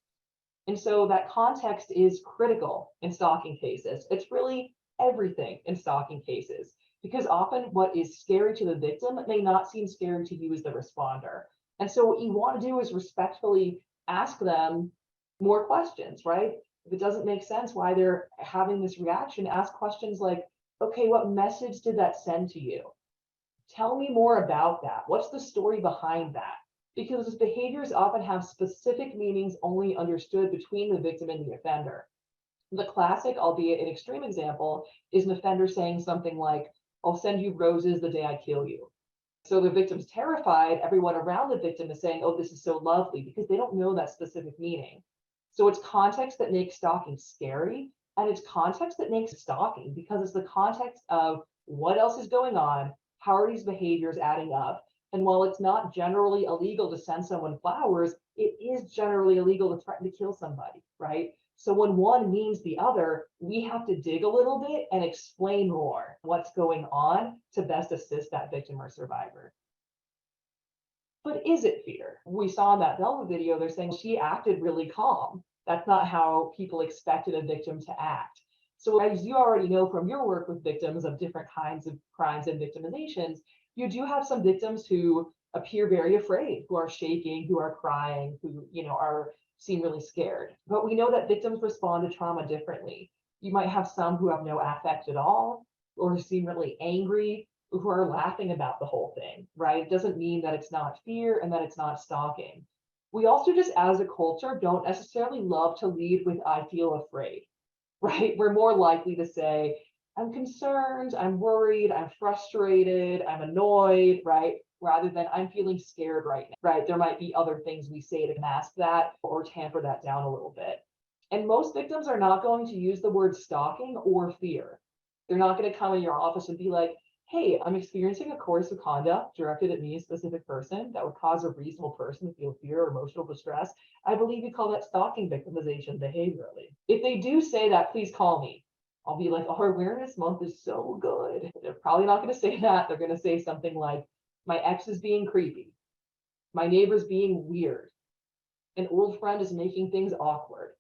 B: And so that context is critical in stalking cases. It's really everything in stalking cases, because often what is scary to the victim may not seem scary to you as the responder. And so what you want to do is respectfully ask them more questions, right? If it doesn't make sense why they're having this reaction, ask questions like, okay, what message did that send to you? Tell me more about that. What's the story behind that? Because those behaviors often have specific meanings only understood between the victim and the offender. The classic, albeit an extreme example, is an offender saying something like, I'll send you roses the day I kill you. So the victim's terrified. Everyone around the victim is saying, oh, this is so lovely, because they don't know that specific meaning. So it's context that makes stalking scary, and it's context that makes stalking, because it's the context of what else is going on, how are these behaviors adding up? And while it's not generally illegal to send someone flowers, it is generally illegal to threaten to kill somebody, right? So when one means the other, we have to dig a little bit and explain more what's going on to best assist that victim or survivor. But is it fear? We saw in that Velva video, they're saying she acted really calm. That's not how people expected a victim to act. So as you already know from your work with victims of different kinds of crimes and victimizations, you do have some victims who appear very afraid, who are shaking, who are crying, who seem really scared. But we know that victims respond to trauma differently. You might have some who have no affect at all, or seem really angry, who are laughing about the whole thing, right? It doesn't mean that it's not fear and that it's not stalking. We also just, as a culture, don't necessarily love to lead with, I feel afraid, right? We're more likely to say, I'm concerned, I'm worried, I'm frustrated, I'm annoyed, right? Rather than I'm feeling scared right now, right? There might be other things we say to mask that or tamper that down a little bit. And most victims are not going to use the word stalking or fear. They're not going to come in your office and be like, hey, I'm experiencing a course of conduct directed at me, a specific person, that would cause a reasonable person to feel fear or emotional distress. I believe we call that stalking victimization behaviorally. If they do say that, please call me. I'll be like, our awareness month is so good. They're probably not going to say that. They're going to say something like, my ex is being creepy. My neighbor's being weird. An old friend is making things awkward.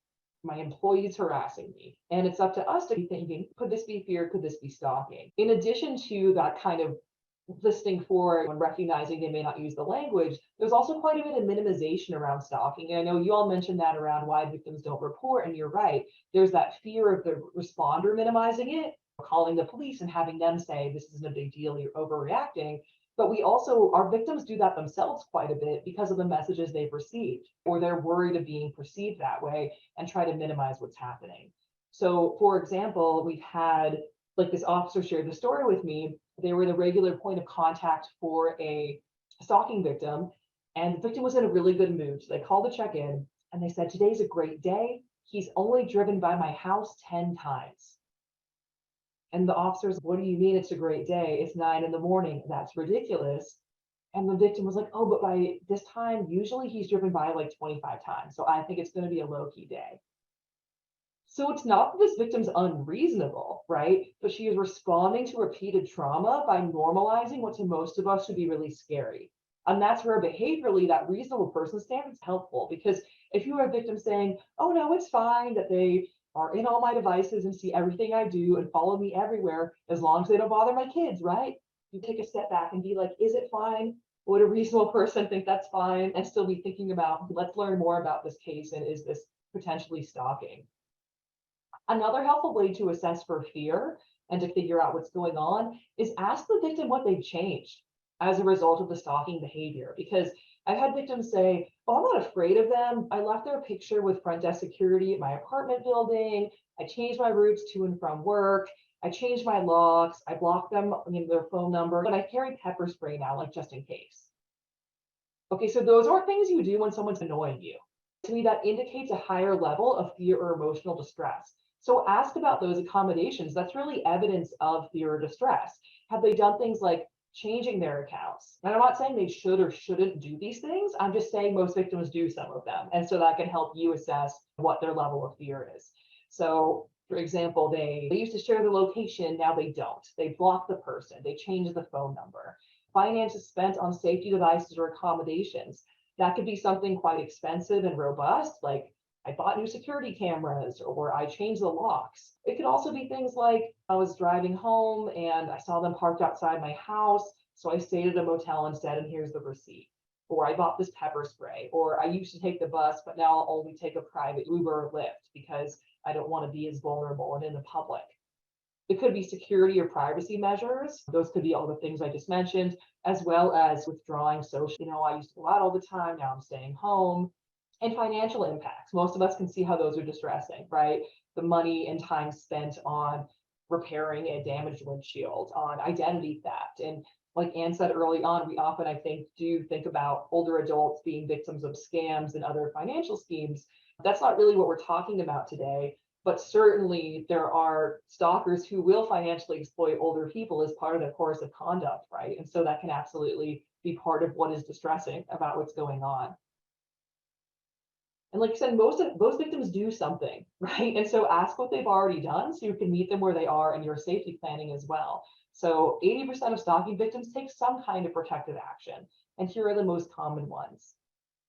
B: My employee's harassing me. And it's up to us to be thinking, could this be fear? Could this be stalking? In addition to that kind of listening for and recognizing they may not use the language, there's also quite a bit of minimization around stalking. And I know you all mentioned that around why victims don't report, and you're right. There's that fear of the responder minimizing it, calling the police and having them say, this isn't a big deal, you're overreacting. But we also, our victims do that themselves quite a bit because of the messages they've received, or they're worried of being perceived that way and try to minimize what's happening. So for example, we've had, like, this officer shared the story with me. They were the regular point of contact for a stalking victim, and the victim was in a really good mood. So they called to check in and they said, today's a great day. He's only driven by my house 10 times. And the officers, what do you mean it's a great day? It's 9 a.m. That's ridiculous. And the victim was like, oh, but by this time, usually he's driven by like 25 times. So I think it's going to be a low-key day. So it's not that this victim's unreasonable, right? But she is responding to repeated trauma by normalizing what to most of us would be really scary. And that's where behaviorally that reasonable person standard is helpful, because if you are a victim saying, oh no, it's fine that they are in all my devices and see everything I do and follow me everywhere, as long as they don't bother my kids, right? You take a step back and be like, is it fine? Would a reasonable person think that's fine? And still be thinking about, let's learn more about this case, and is this potentially stalking? Another helpful way to assess for fear and to figure out what's going on is ask the victim what they've changed as a result of the stalking behavior. Because I've had victims say, oh, I'm not afraid of them. I left their picture with front desk security at my apartment building. I changed my routes to and from work. I changed my locks. I blocked them, their phone number, but I carry pepper spray now, like just in case. Okay, so those aren't things you do when someone's annoying you. To me, that indicates a higher level of fear or emotional distress. So ask about those accommodations. That's really evidence of fear or distress. Have they done things like changing their accounts? And I'm not saying they should or shouldn't do these things. I'm just saying most victims do some of them. And so that can help you assess what their level of fear is. So for example, they used to share the location, now they don't. They block the person, they change the phone number. Finances spent on safety devices or accommodations. That could be something quite expensive and robust, like I bought new security cameras, or I changed the locks. It could also be things like I was driving home and I saw them parked outside my house, so I stayed at a motel instead, and here's the receipt. Or I bought this pepper spray, or I used to take the bus, but now I'll only take a private Uber or Lyft because I don't want to be as vulnerable and in the public. It could be security or privacy measures. Those could be all the things I just mentioned, as well as withdrawing social. I used to go out all the time, now I'm staying home. And financial impacts. Most of us can see how those are distressing, right? The money and time spent on repairing a damaged windshield, on identity theft. And like Anne said early on, we often, I think, do think about older adults being victims of scams and other financial schemes. That's not really what we're talking about today, but certainly there are stalkers who will financially exploit older people as part of their course of conduct, right? And so that can absolutely be part of what is distressing about what's going on. And like I said, most victims do something, right? And so ask what they've already done so you can meet them where they are in your safety planning as well. So 80% of stalking victims take some kind of protective action. And here are the most common ones.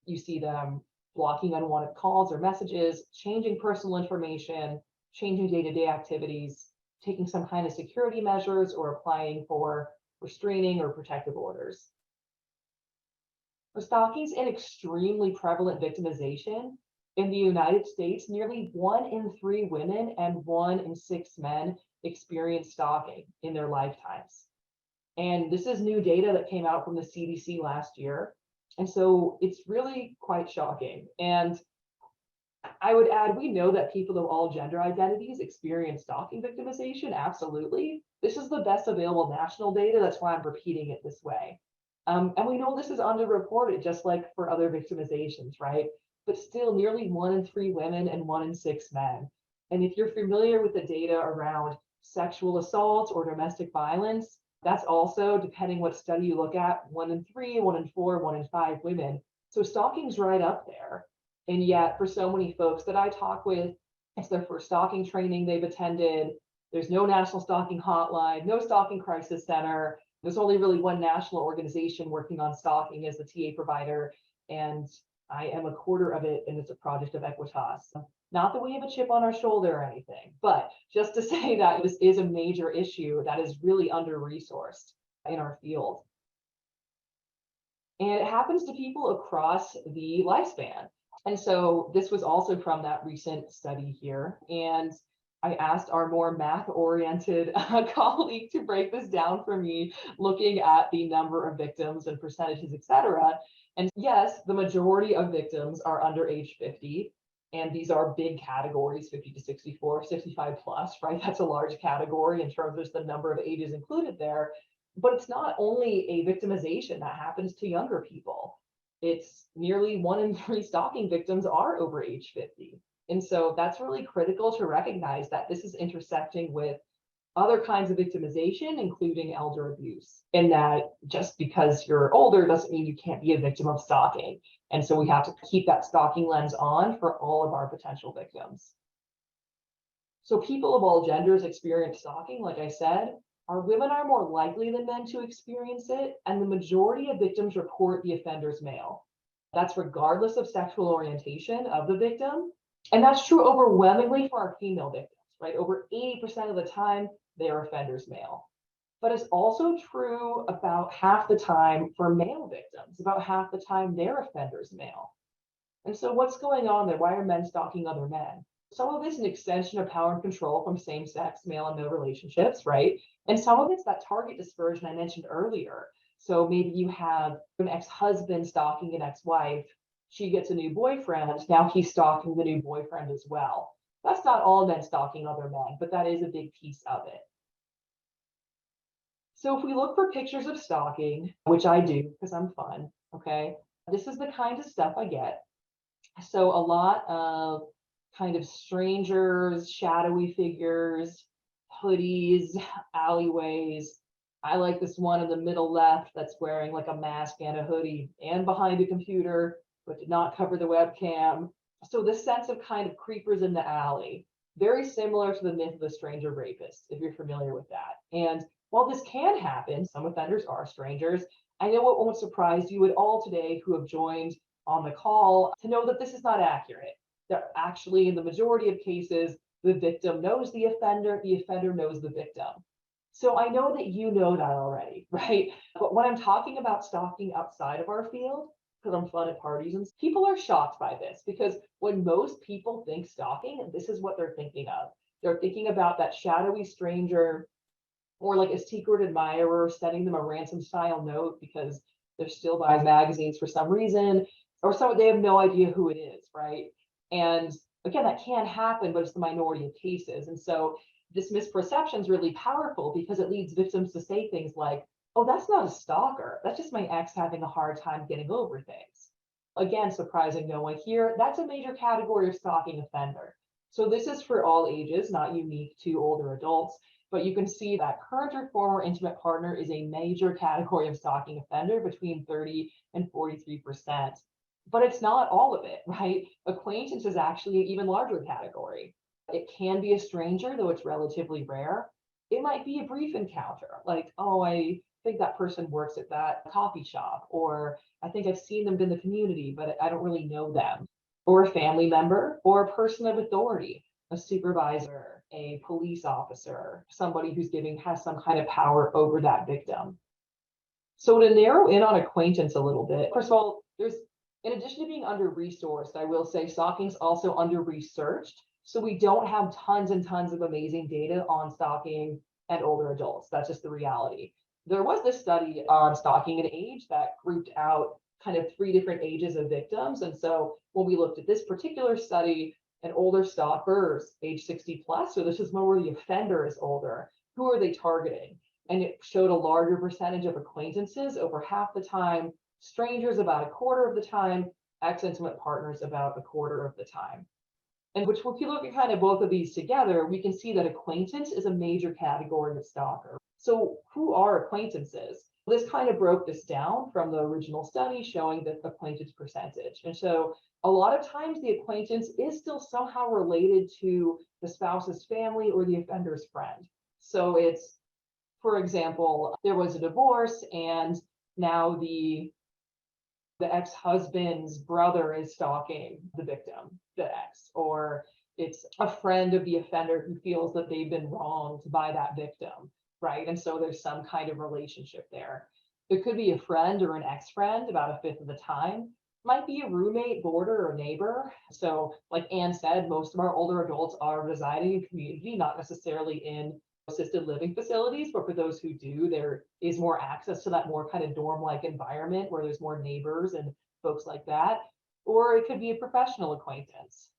B: You see them blocking unwanted calls or messages, changing personal information, changing day-to-day activities, taking some kind of security measures, or applying for restraining or protective orders. Stalking is an extremely prevalent victimization. In the United States, nearly 1 in 3 women and 1 in 6 men experience stalking in their lifetimes. And this is new data that came out from the CDC last year. And so it's really quite shocking. And I would add, we know that people of all gender identities experience stalking victimization, absolutely. This is the best available national data, that's why I'm repeating it this way. And we know this is underreported, just like for other victimizations, right? But still, nearly 1 in 3 women and 1 in 6 men. And if you're familiar with the data around sexual assault or domestic violence, That's also, depending what study you look at, 1 in 3, 1 in 4, 1 in 5 women. So stalking's right up there. And yet for so many folks that I talk with, it's their first stalking training they've attended. There's no national stalking hotline, no stalking crisis center. There's only really one national organization working on stalking as the TA provider. And I am a quarter of it, and it's a project of Equitas. Not that we have a chip on our shoulder or anything, but just to say that this is a major issue that is really under-resourced in our field. And it happens to people across the lifespan. And so this was also from that recent study here. And I asked our more math-oriented colleague to break this down for me, looking at the number of victims and percentages, et cetera. And yes, the majority of victims are under age 50. And these are big categories, 50 to 64, 65 plus, right? That's a large category in terms of the number of ages included there. But it's not only a victimization that happens to younger people. It's nearly 1 in 3 stalking victims are over age 50. And so that's really critical to recognize that this is intersecting with other kinds of victimization, including elder abuse, and that just because you're older doesn't mean you can't be a victim of stalking. And so we have to keep that stalking lens on for all of our potential victims. So people of all genders experience stalking, like I said. Our women are more likely than men to experience it, and the majority of victims report the offender's male. That's regardless of sexual orientation of the victim. And that's true overwhelmingly for our female victims, right? Over 80% of the time, they are offenders male. But it's also true about half the time for male victims, about half the time they're offenders male. And so what's going on there? Why are men stalking other men? Some of it's an extension of power and control from same-sex male and male relationships, right? And some of it's that target dispersion I mentioned earlier. So maybe you have an ex-husband stalking an ex-wife. She gets a new boyfriend. Now he's stalking the new boyfriend as well. That's not all men stalking other men, but that is a big piece of it. So if we look for pictures of stalking, which I do because I'm fun, okay, this is the kind of stuff I get. So a lot of kind of strangers, shadowy figures, hoodies, alleyways. I like this one in the middle left that's wearing like a mask and a hoodie and behind a computer, but did not cover the webcam. So this sense of kind of creepers in the alley, very similar to the myth of the stranger rapist, if you're familiar with that. And while this can happen, some offenders are strangers. I know it won't surprise you at all today who have joined on the call to know that this is not accurate. That actually, in the majority of cases, the victim knows the offender knows the victim. So I know that you know that already, right? But when I'm talking about stalking outside of our field, because I'm fun at parties, and people are shocked by this, because when most people think stalking, this is what they're thinking of. They're thinking about that shadowy stranger or like a secret admirer sending them a ransom style note because they're still buying magazines for some reason, or so they have no idea who it is, right? And again, that can happen, but it's the minority of cases. And so this misperception is really powerful because it leads victims to say things like, oh, that's not a stalker. That's just my ex having a hard time getting over things. Again, surprising no one here. That's a major category of stalking offender. So this is for all ages, not unique to older adults, but you can see that current or former intimate partner is a major category of stalking offender, between 30 and 43%. But it's not all of it, right? Acquaintance is actually an even larger category. It can be a stranger, though it's relatively rare. It might be a brief encounter, like, oh, I think that person works at that coffee shop, or I think I've seen them in the community, but I don't really know them. Or a family member, or a person of authority, a supervisor, a police officer, somebody who's has some kind of power over that victim. So to narrow in on acquaintance a little bit, first of all, in addition to being under-resourced, I will say stalking's also under-researched. So we don't have tons and tons of amazing data on stalking and older adults. That's just the reality. There was this study on stalking and age that grouped out kind of 3 different ages of victims. And so when we looked at this particular study, an older stalkers, age 60 plus, so this is more where the offender is older, who are they targeting? And it showed a larger percentage of acquaintances, over half the time, strangers about a quarter of the time, ex-intimate partners about a quarter of the time. And which, if you look at kind of both of these together, we can see that acquaintance is a major category of stalker. So who are acquaintances? This kind of broke this down from the original study showing the acquaintance percentage. And so a lot of times the acquaintance is still somehow related to the spouse's family or the offender's friend. So it's, for example, there was a divorce and now the ex-husband's brother is stalking the victim, the ex, or it's a friend of the offender who feels that they've been wronged by that victim, right? And so there's some kind of relationship there. It could be a friend or an ex-friend about a fifth of the time. Might be a roommate, boarder, or neighbor. So like Anne said, most of our older adults are residing in community, not necessarily in assisted living facilities, but for those who do, there is more access to that more kind of dorm-like environment where there's more neighbors and folks like that. Or it could be a professional acquaintance.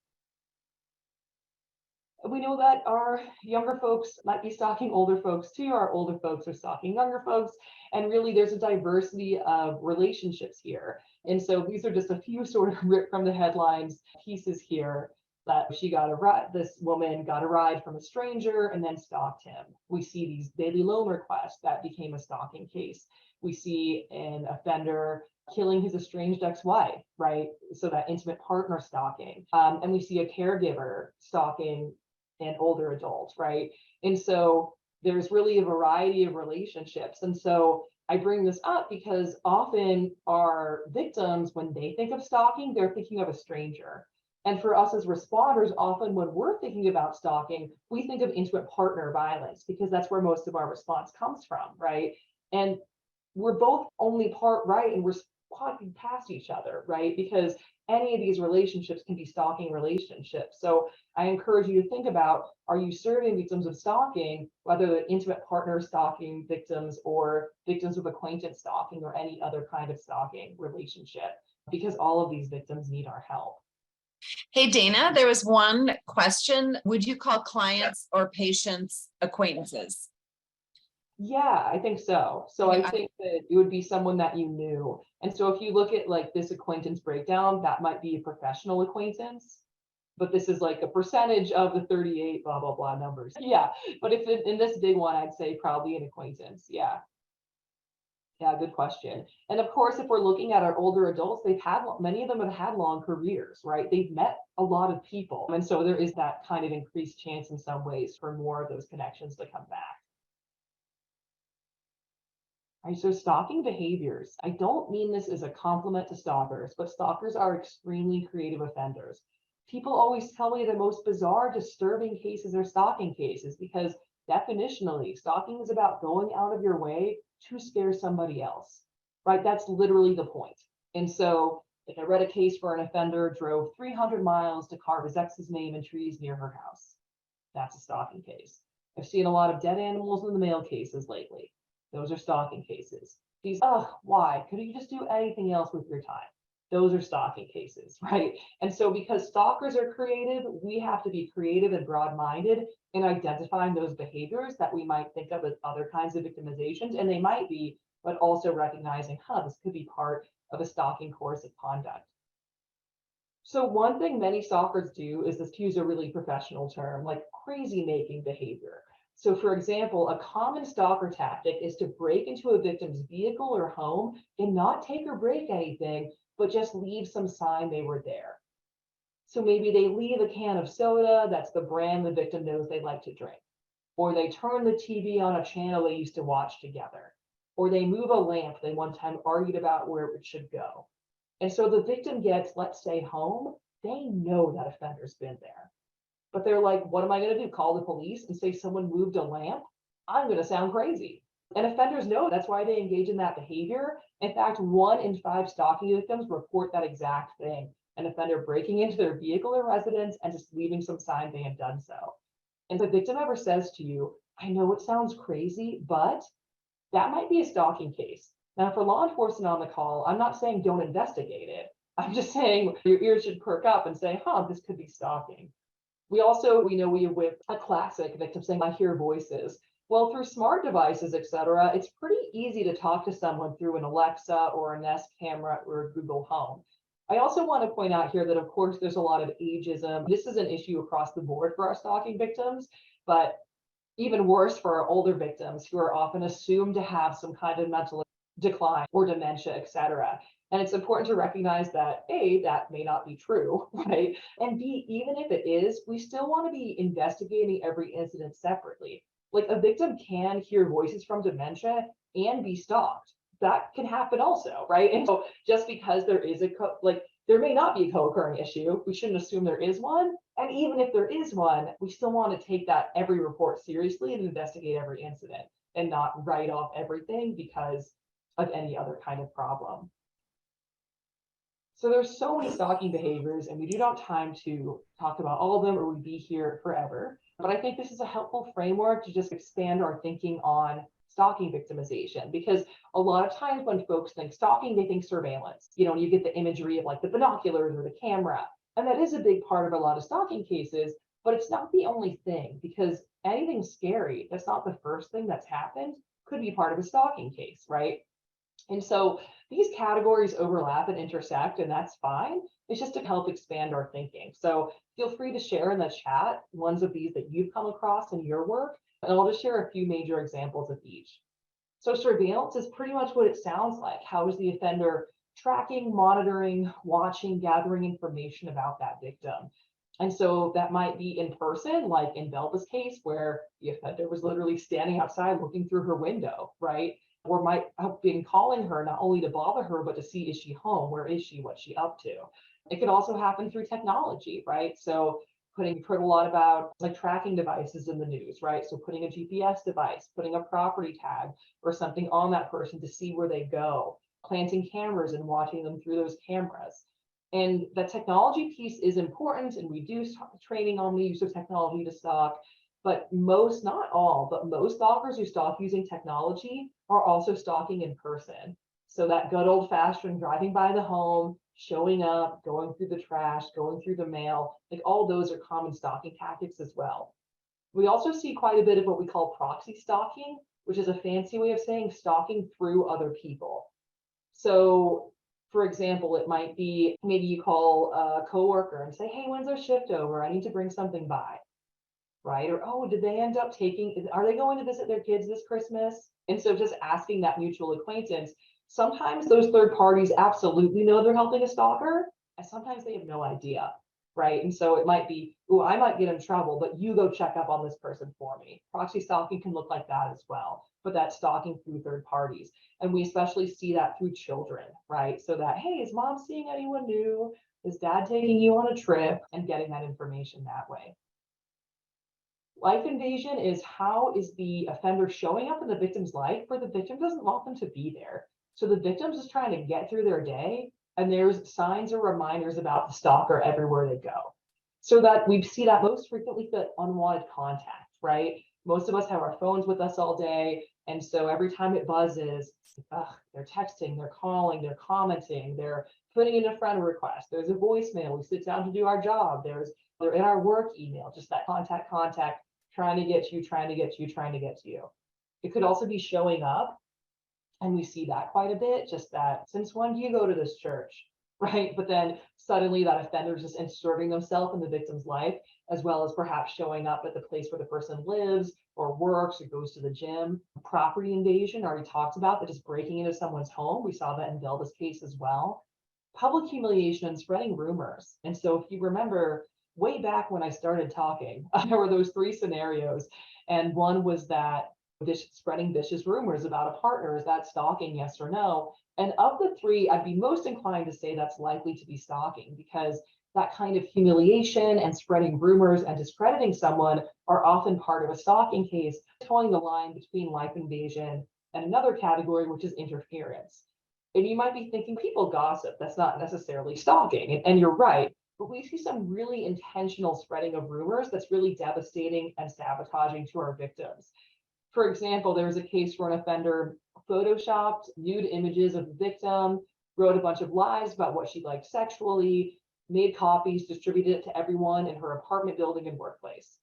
B: We know that our younger folks might be stalking older folks too. Our older folks are stalking younger folks. And really there's a diversity of relationships here. And so these are just a few sort of ripped from the headlines pieces here that she got a ride, this woman got a ride from a stranger and then stalked him. We see these daily loan requests that became a stalking case. We see an offender killing his estranged ex-wife, right? So that intimate partner stalking. And we see a caregiver stalking an older adult, right? And so there's really a variety of relationships. And so I bring this up because often our victims, when they think of stalking, they're thinking of a stranger. And for us as responders, often when we're thinking about stalking, we think of intimate partner violence because that's where most of our response comes from, right? And we're both only part right, and we're talking past each other, right? Because any of these relationships can be stalking relationships. So I encourage you to think about, are you serving victims of stalking, whether they're intimate partner stalking victims or victims of acquaintance stalking or any other kind of stalking relationship? Because all of these victims need our help.
A: Hey, Dana, there was one question. Would you call clients or patients acquaintances?
B: Yeah, I think so. So
A: Yeah.
B: I think that it would be someone that you knew. And so if you look at like this acquaintance breakdown, that might be a professional acquaintance, but this is like a percentage of the 38 blah, blah, blah numbers. Yeah, but if in this big one, I'd say probably an acquaintance. Yeah. Yeah, good question. And of course, if we're looking at our older adults, many of them have had long careers, right? They've met a lot of people. And so there is that kind of increased chance in some ways for more of those connections to come back. All right, so stalking behaviors. I don't mean this as a compliment to stalkers, but stalkers are extremely creative offenders. People always tell me the most bizarre, disturbing cases are stalking cases because definitionally, stalking is about going out of your way to scare somebody else, right? That's literally the point. And so if I read a case where an offender drove 300 miles to carve his ex's name in trees near her house, that's a stalking case. I've seen a lot of dead animals in the mail cases lately. Those are stalking cases. These, oh, why? Could you just do anything else with your time? Those are stalking cases, right? And so because stalkers are creative, we have to be creative and broad-minded in identifying those behaviors that we might think of as other kinds of victimizations, and they might be, but also recognizing, this could be part of a stalking course of conduct. So one thing many stalkers do is, to use a really professional term, like crazy making behavior. So for example, a common stalker tactic is to break into a victim's vehicle or home and not take or break anything, but just leave some sign they were there. So maybe they leave a can of soda, that's the brand the victim knows they like to drink. Or they turn the TV on a channel they used to watch together. Or they move a lamp they one time argued about where it should go. And so the victim gets, let's say, home, they know that offender's been there. But they're like, what am I going to do? Call the police and say someone moved a lamp? I'm going to sound crazy. And offenders know that's why they engage in that behavior. In fact, 1 in 5 stalking victims report that exact thing. An offender breaking into their vehicle or residence and just leaving some sign they have done so. And if the victim ever says to you, I know it sounds crazy, but that might be a stalking case. Now, for law enforcement on the call, I'm not saying don't investigate it. I'm just saying your ears should perk up and say, this could be stalking. We know we have a classic victim saying, I hear voices. Well, through smart devices, etc., it's pretty easy to talk to someone through an Alexa or a Nest camera or a Google Home. I also want to point out here that, of course, there's a lot of ageism. This is an issue across the board for our stalking victims, but Even worse for our older victims who are often assumed to have some kind of mental decline or dementia, etc. And it's important to recognize that A, that may not be true, right? And B, even if it is, we still want to be investigating every incident separately. Like a victim can hear voices from dementia and be stalked. That can happen also, right? And so just because there is there may not be a co-occurring issue, we shouldn't assume there is one. And even if there is one, we still want to take that every report seriously and investigate every incident and not write off everything because of any other kind of problem. So there's so many stalking behaviors, and we do not have time to talk about all of them or we'd be here forever. But I think this is a helpful framework to just expand our thinking on stalking victimization, because a lot of times when folks think stalking, they think surveillance. You get the imagery of like the binoculars or the camera, and that is a big part of a lot of stalking cases, but it's not the only thing, because anything scary that's not the first thing that's happened could be part of a stalking case, right? And so these categories overlap and intersect, and that's fine. It's just to help expand our thinking. So feel free to share in the chat ones of these that you've come across in your work, and I'll just share a few major examples of each. So surveillance is pretty much what it sounds like. How is the offender tracking, monitoring, watching, gathering information about that victim? And so that might be in person, like in Belva's case, where the offender was literally standing outside looking through her window, right? Or might have been calling her not only to bother her, but to see, is she home? Where is she? What's she up to? It could also happen through technology, right? So heard a lot about like tracking devices in the news, right? So putting a GPS device, putting a property tag or something on that person to see where they go, planting cameras and watching them through those cameras. And the technology piece is important, and we do training on the use of technology to stalk. But most, not all, but most stalkers who stalk using technology are also stalking in person. So that good old fashioned driving by the home, showing up, going through the trash, going through the mail, like all those are common stalking tactics as well. We also see quite a bit of what we call proxy stalking, which is a fancy way of saying stalking through other people. So for example, it might be maybe you call a coworker and say, hey, when's our shift over? I need to bring something by. Right? Or, oh, did they end up are they going to visit their kids this Christmas? And so just asking that mutual acquaintance, sometimes those third parties absolutely know they're helping a stalker, and sometimes they have no idea, right? And so it might be, oh, I might get in trouble, but you go check up on this person for me. Proxy stalking can look like that as well, but that's stalking through third parties. And we especially see that through children, right? So that, hey, is mom seeing anyone new? Is dad taking you on a trip? And getting that information that way. Life invasion is how is the offender showing up in the victim's life where the victim doesn't want them to be there. So the victim's just trying to get through their day, and there's signs or reminders about the stalker everywhere they go. So that we see that most frequently with unwanted contact, right? Most of us have our phones with us all day, and so every time it buzzes, they're texting, they're calling, they're commenting, they're putting in a friend request. There's a voicemail. We sit down to do our job. They're in our work email, just that contact, trying to get you, trying to get you, trying to get to you. It could also be showing up, and we see that quite a bit, just that, since when do you go to this church, right? But then suddenly that offender is just inserting themselves in the victim's life, as well as perhaps showing up at the place where the person lives or works or goes to the gym. Property invasion, already talked about, that just breaking into someone's home. We saw that in Delva's case as well. Public humiliation and spreading rumors. And so if you remember, way back when I started talking, there were those three scenarios. And one was that spreading vicious rumors about a partner, is that stalking, yes or no? And of the three, I'd be most inclined to say that's likely to be stalking, because that kind of humiliation and spreading rumors and discrediting someone are often part of a stalking case, towing the line between life invasion and another category, which is interference. And you might be thinking, people gossip, that's not necessarily stalking. And you're right. But we see some really intentional spreading of rumors that's really devastating and sabotaging to our victims. For example, there was a case where an offender photoshopped nude images of the victim, wrote a bunch of lies about what she liked sexually, made copies, distributed it to everyone in her apartment building and workplace.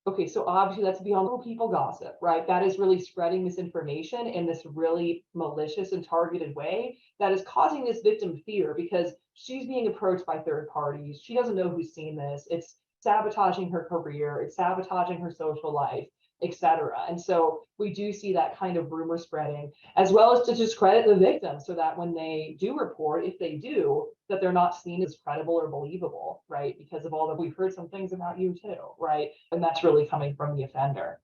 B: Okay, so obviously that's beyond people gossip, right? That is really spreading misinformation in this really malicious and targeted way that is causing this victim fear, because she's being approached by third parties. She doesn't know who's seen this. It's sabotaging her career. It's sabotaging her social life. etc. And so we do see that kind of rumor spreading, as well as to discredit the victim so that when they do report, if they do, that they're not seen as credible or believable, right? Because of all that we've heard some things about you too, right? And that's really coming from the offender.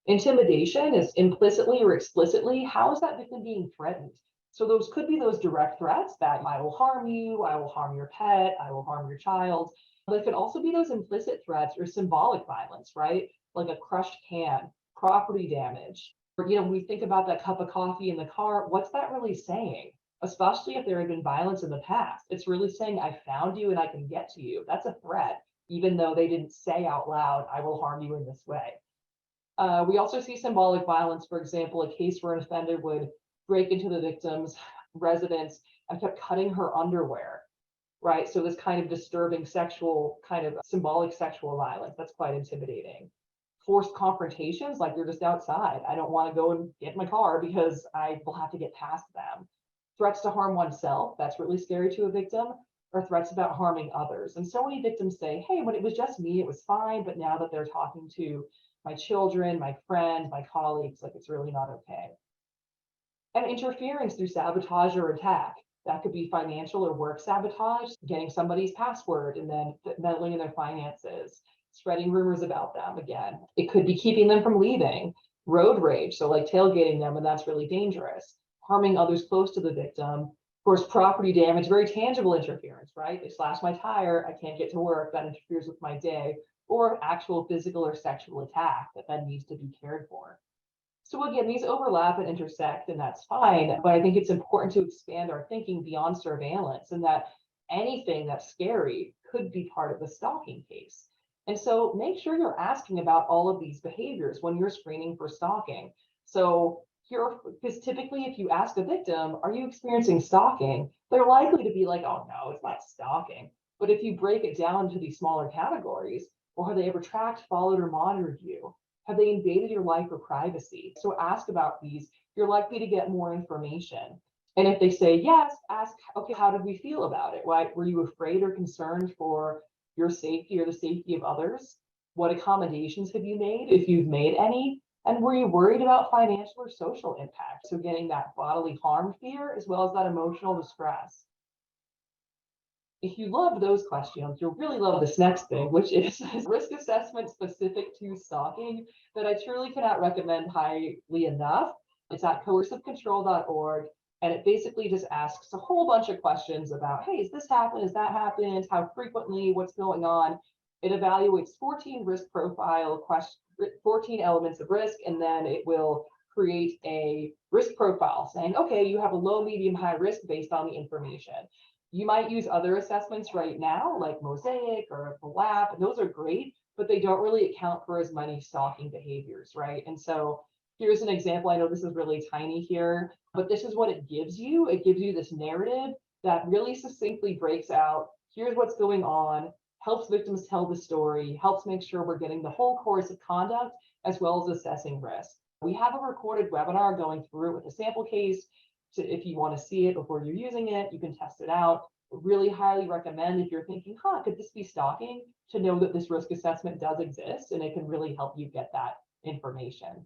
B: Intimidation is implicitly or explicitly, how is that victim being threatened? So those could be those direct threats that I will harm you, I will harm your pet, I will harm your child. But it could also be those implicit threats or symbolic violence, right? Like a crushed can, property damage. Or, we think about that cup of coffee in the car. What's that really saying? Especially if there had been violence in the past. It's really saying, I found you and I can get to you. That's a threat, even though they didn't say out loud, I will harm you in this way. We also see symbolic violence, for example, a case where an offender would break into the victim's residence and kept cutting her underwear, right? So this kind of disturbing sexual, kind of symbolic sexual violence, that's quite intimidating. Forced confrontations, like you're just outside. I don't want to go and get in my car because I will have to get past them. Threats to harm oneself, that's really scary to a victim, or threats about harming others. And so many victims say, hey, when it was just me, it was fine. But now that they're talking to my children, my friends, my colleagues, like it's really not okay. And interference through sabotage or attack. That could be financial or work sabotage, getting somebody's password and then meddling in their finances, spreading rumors about them again. It could be keeping them from leaving, road rage, so like tailgating them, and that's really dangerous, harming others close to the victim. Of course, property damage, very tangible interference, right? They slash my tire, I can't get to work, that interferes with my day, or actual physical or sexual attack that then needs to be cared for. So again, these overlap and intersect, and that's fine. But I think it's important to expand our thinking beyond surveillance, and that anything that's scary could be part of the stalking case. And so make sure you're asking about all of these behaviors when you're screening for stalking. So here, because typically if you ask a victim, are you experiencing stalking? They're likely to be like, oh no, it's not stalking. But if you break it down into these smaller categories, well, have they ever tracked, followed, or monitored you? Have they invaded your life or privacy? So ask about these. You're likely to get more information. And if they say yes, ask, okay, how did we feel about it? Why were you afraid or concerned for your safety or the safety of others? What accommodations have you made, if you've made any? And were you worried about financial or social impact? So getting that bodily harm fear as well as that emotional distress. If you love those questions, you'll really love this next thing, which is risk assessment specific to stalking that I truly cannot recommend highly enough. It's at coercivecontrol.org, and it basically just asks a whole bunch of questions about, hey, has this happened? Has that happened? How frequently? What's going on? It evaluates 14 risk profile questions, 14 elements of risk, and then it will create a risk profile saying, okay, you have a low, medium, high risk based on the information. You might use other assessments right now, like Mosaic or the Lab, and those are great, but they don't really account for as many stalking behaviors, right? And so here's an example. I know this is really tiny here, but this is what it gives you. It gives you this narrative that really succinctly breaks out, here's what's going on, helps victims tell the story, helps make sure we're getting the whole course of conduct, as well as assessing risk. We have a recorded webinar going through it with a sample case. So if you want to see it before you're using it, you can test it out. Really highly recommend, if you're thinking, could this be stalking, to know that this risk assessment does exist, and it can really help you get that information.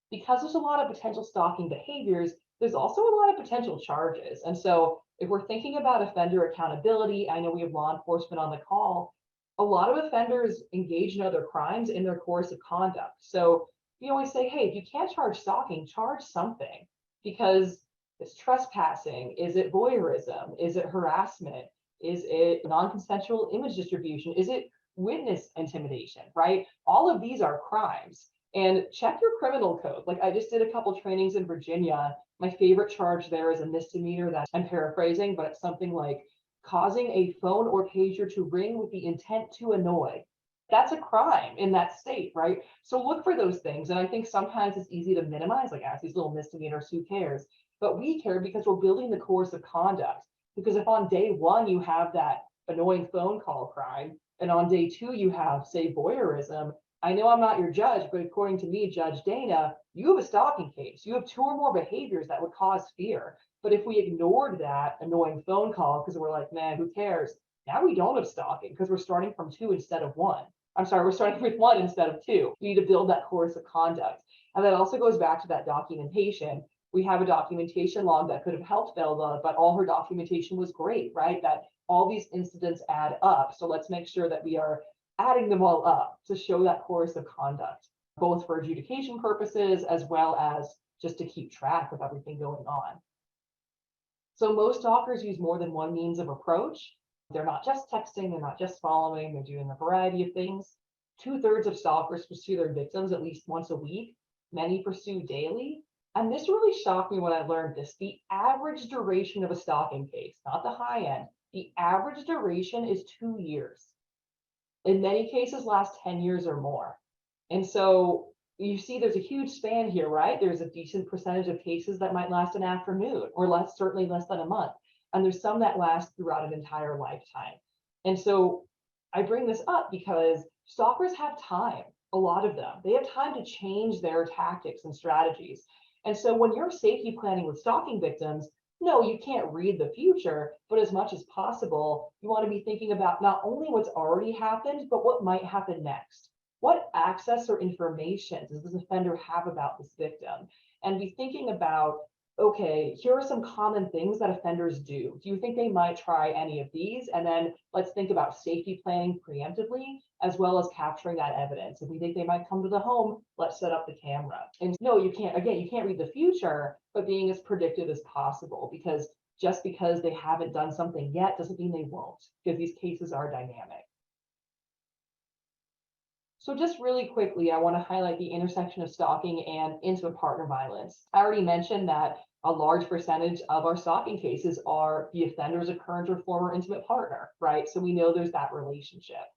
B: Because there's a lot of potential stalking behaviors, there's also a lot of potential charges. And so if we're thinking about offender accountability, I know we have law enforcement on the call. A lot of offenders engage in other crimes in their course of conduct. So we always say, hey, if you can't charge stalking, charge something, because it's trespassing. Is it voyeurism? Is it harassment? Is it non-consensual image distribution? Is it witness intimidation, right? All of these are crimes. And check your criminal code. Like, I just did a couple trainings in Virginia. My favorite charge there is a misdemeanor that I'm paraphrasing, but it's something like causing a phone or pager to ring with the intent to annoy. That's a crime in that state, right? So look for those things. And I think sometimes it's easy to minimize, like, these little misdemeanors, who cares? But we care because we're building the course of conduct. Because if on day one you have that annoying phone call crime, and on day two you have, say, voyeurism, I know I'm not your judge, but according to me, Judge Dana, you have a stalking case. You have 2 or more behaviors that would cause fear. But if we ignored that annoying phone call because we're like, man, who cares? Now we don't have stalking because we're starting from 2 instead of 1. I'm sorry, we're starting with 1 instead of 2. We need to build that course of conduct. And that also goes back to that documentation. We have a documentation log that could have helped Velda, but all her documentation was great, right? That all these incidents add up. So let's make sure that we are adding them all up to show that course of conduct, both for adjudication purposes as well as just to keep track of everything going on. So most stalkers use more than one means of approach. They're not just texting, they're not just following, they're doing a variety of things. 2/3 of stalkers pursue their victims at least once a week. Many pursue daily. And this really shocked me when I learned this. The average duration of a stalking case, not the high end, the average duration is 2 years. In many cases, lasts 10 years or more. And so you see there's a huge span here, right? There's a decent percentage of cases that might last an afternoon or less, certainly less than a month. And there's some that last throughout an entire lifetime. And so I bring this up because stalkers have time, a lot of them. They have time to change their tactics and strategies. And so when you're safety planning with stalking victims, no, you can't read the future, but as much as possible, you want to be thinking about not only what's already happened, but what might happen next. What access or information does this offender have about this victim? And be thinking about, okay, here are some common things that offenders do. Do you think they might try any of these? And then let's think about safety planning preemptively, as well as capturing that evidence. If we think they might come to the home, let's set up the camera. And no, you can't, again, you can't read the future, but being as predictive as possible, because just because they haven't done something yet doesn't mean they won't, because these cases are dynamic. So just really quickly, I want to highlight the intersection of stalking and intimate partner violence. I already mentioned that a large percentage of our stalking cases are the offender's a current or former intimate partner, right? So we know there's that relationship.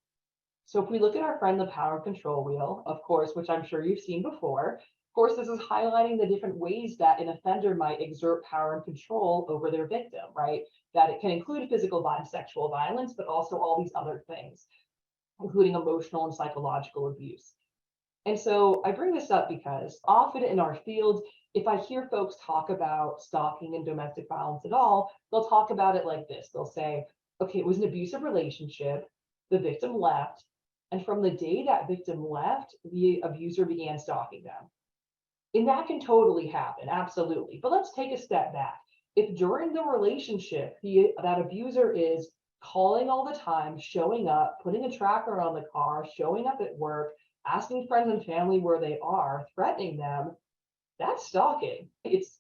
B: So if we look at our friend, the power and control wheel, of course, which I'm sure you've seen before, of course, this is highlighting the different ways that an offender might exert power and control over their victim, right? That it can include physical violence, sexual violence, but also all these other things, including emotional and psychological abuse. And so I bring this up because often in our field, if I hear folks talk about stalking and domestic violence at all, they'll talk about it like this. They'll say, okay, it was an abusive relationship, the victim left, and from the day that victim left, the abuser began stalking them. And that can totally happen, absolutely. But let's take a step back. If during the relationship, that abuser is calling all the time, showing up, putting a tracker on the car, showing up at work, asking friends and family where they are, threatening them, that's stalking. It's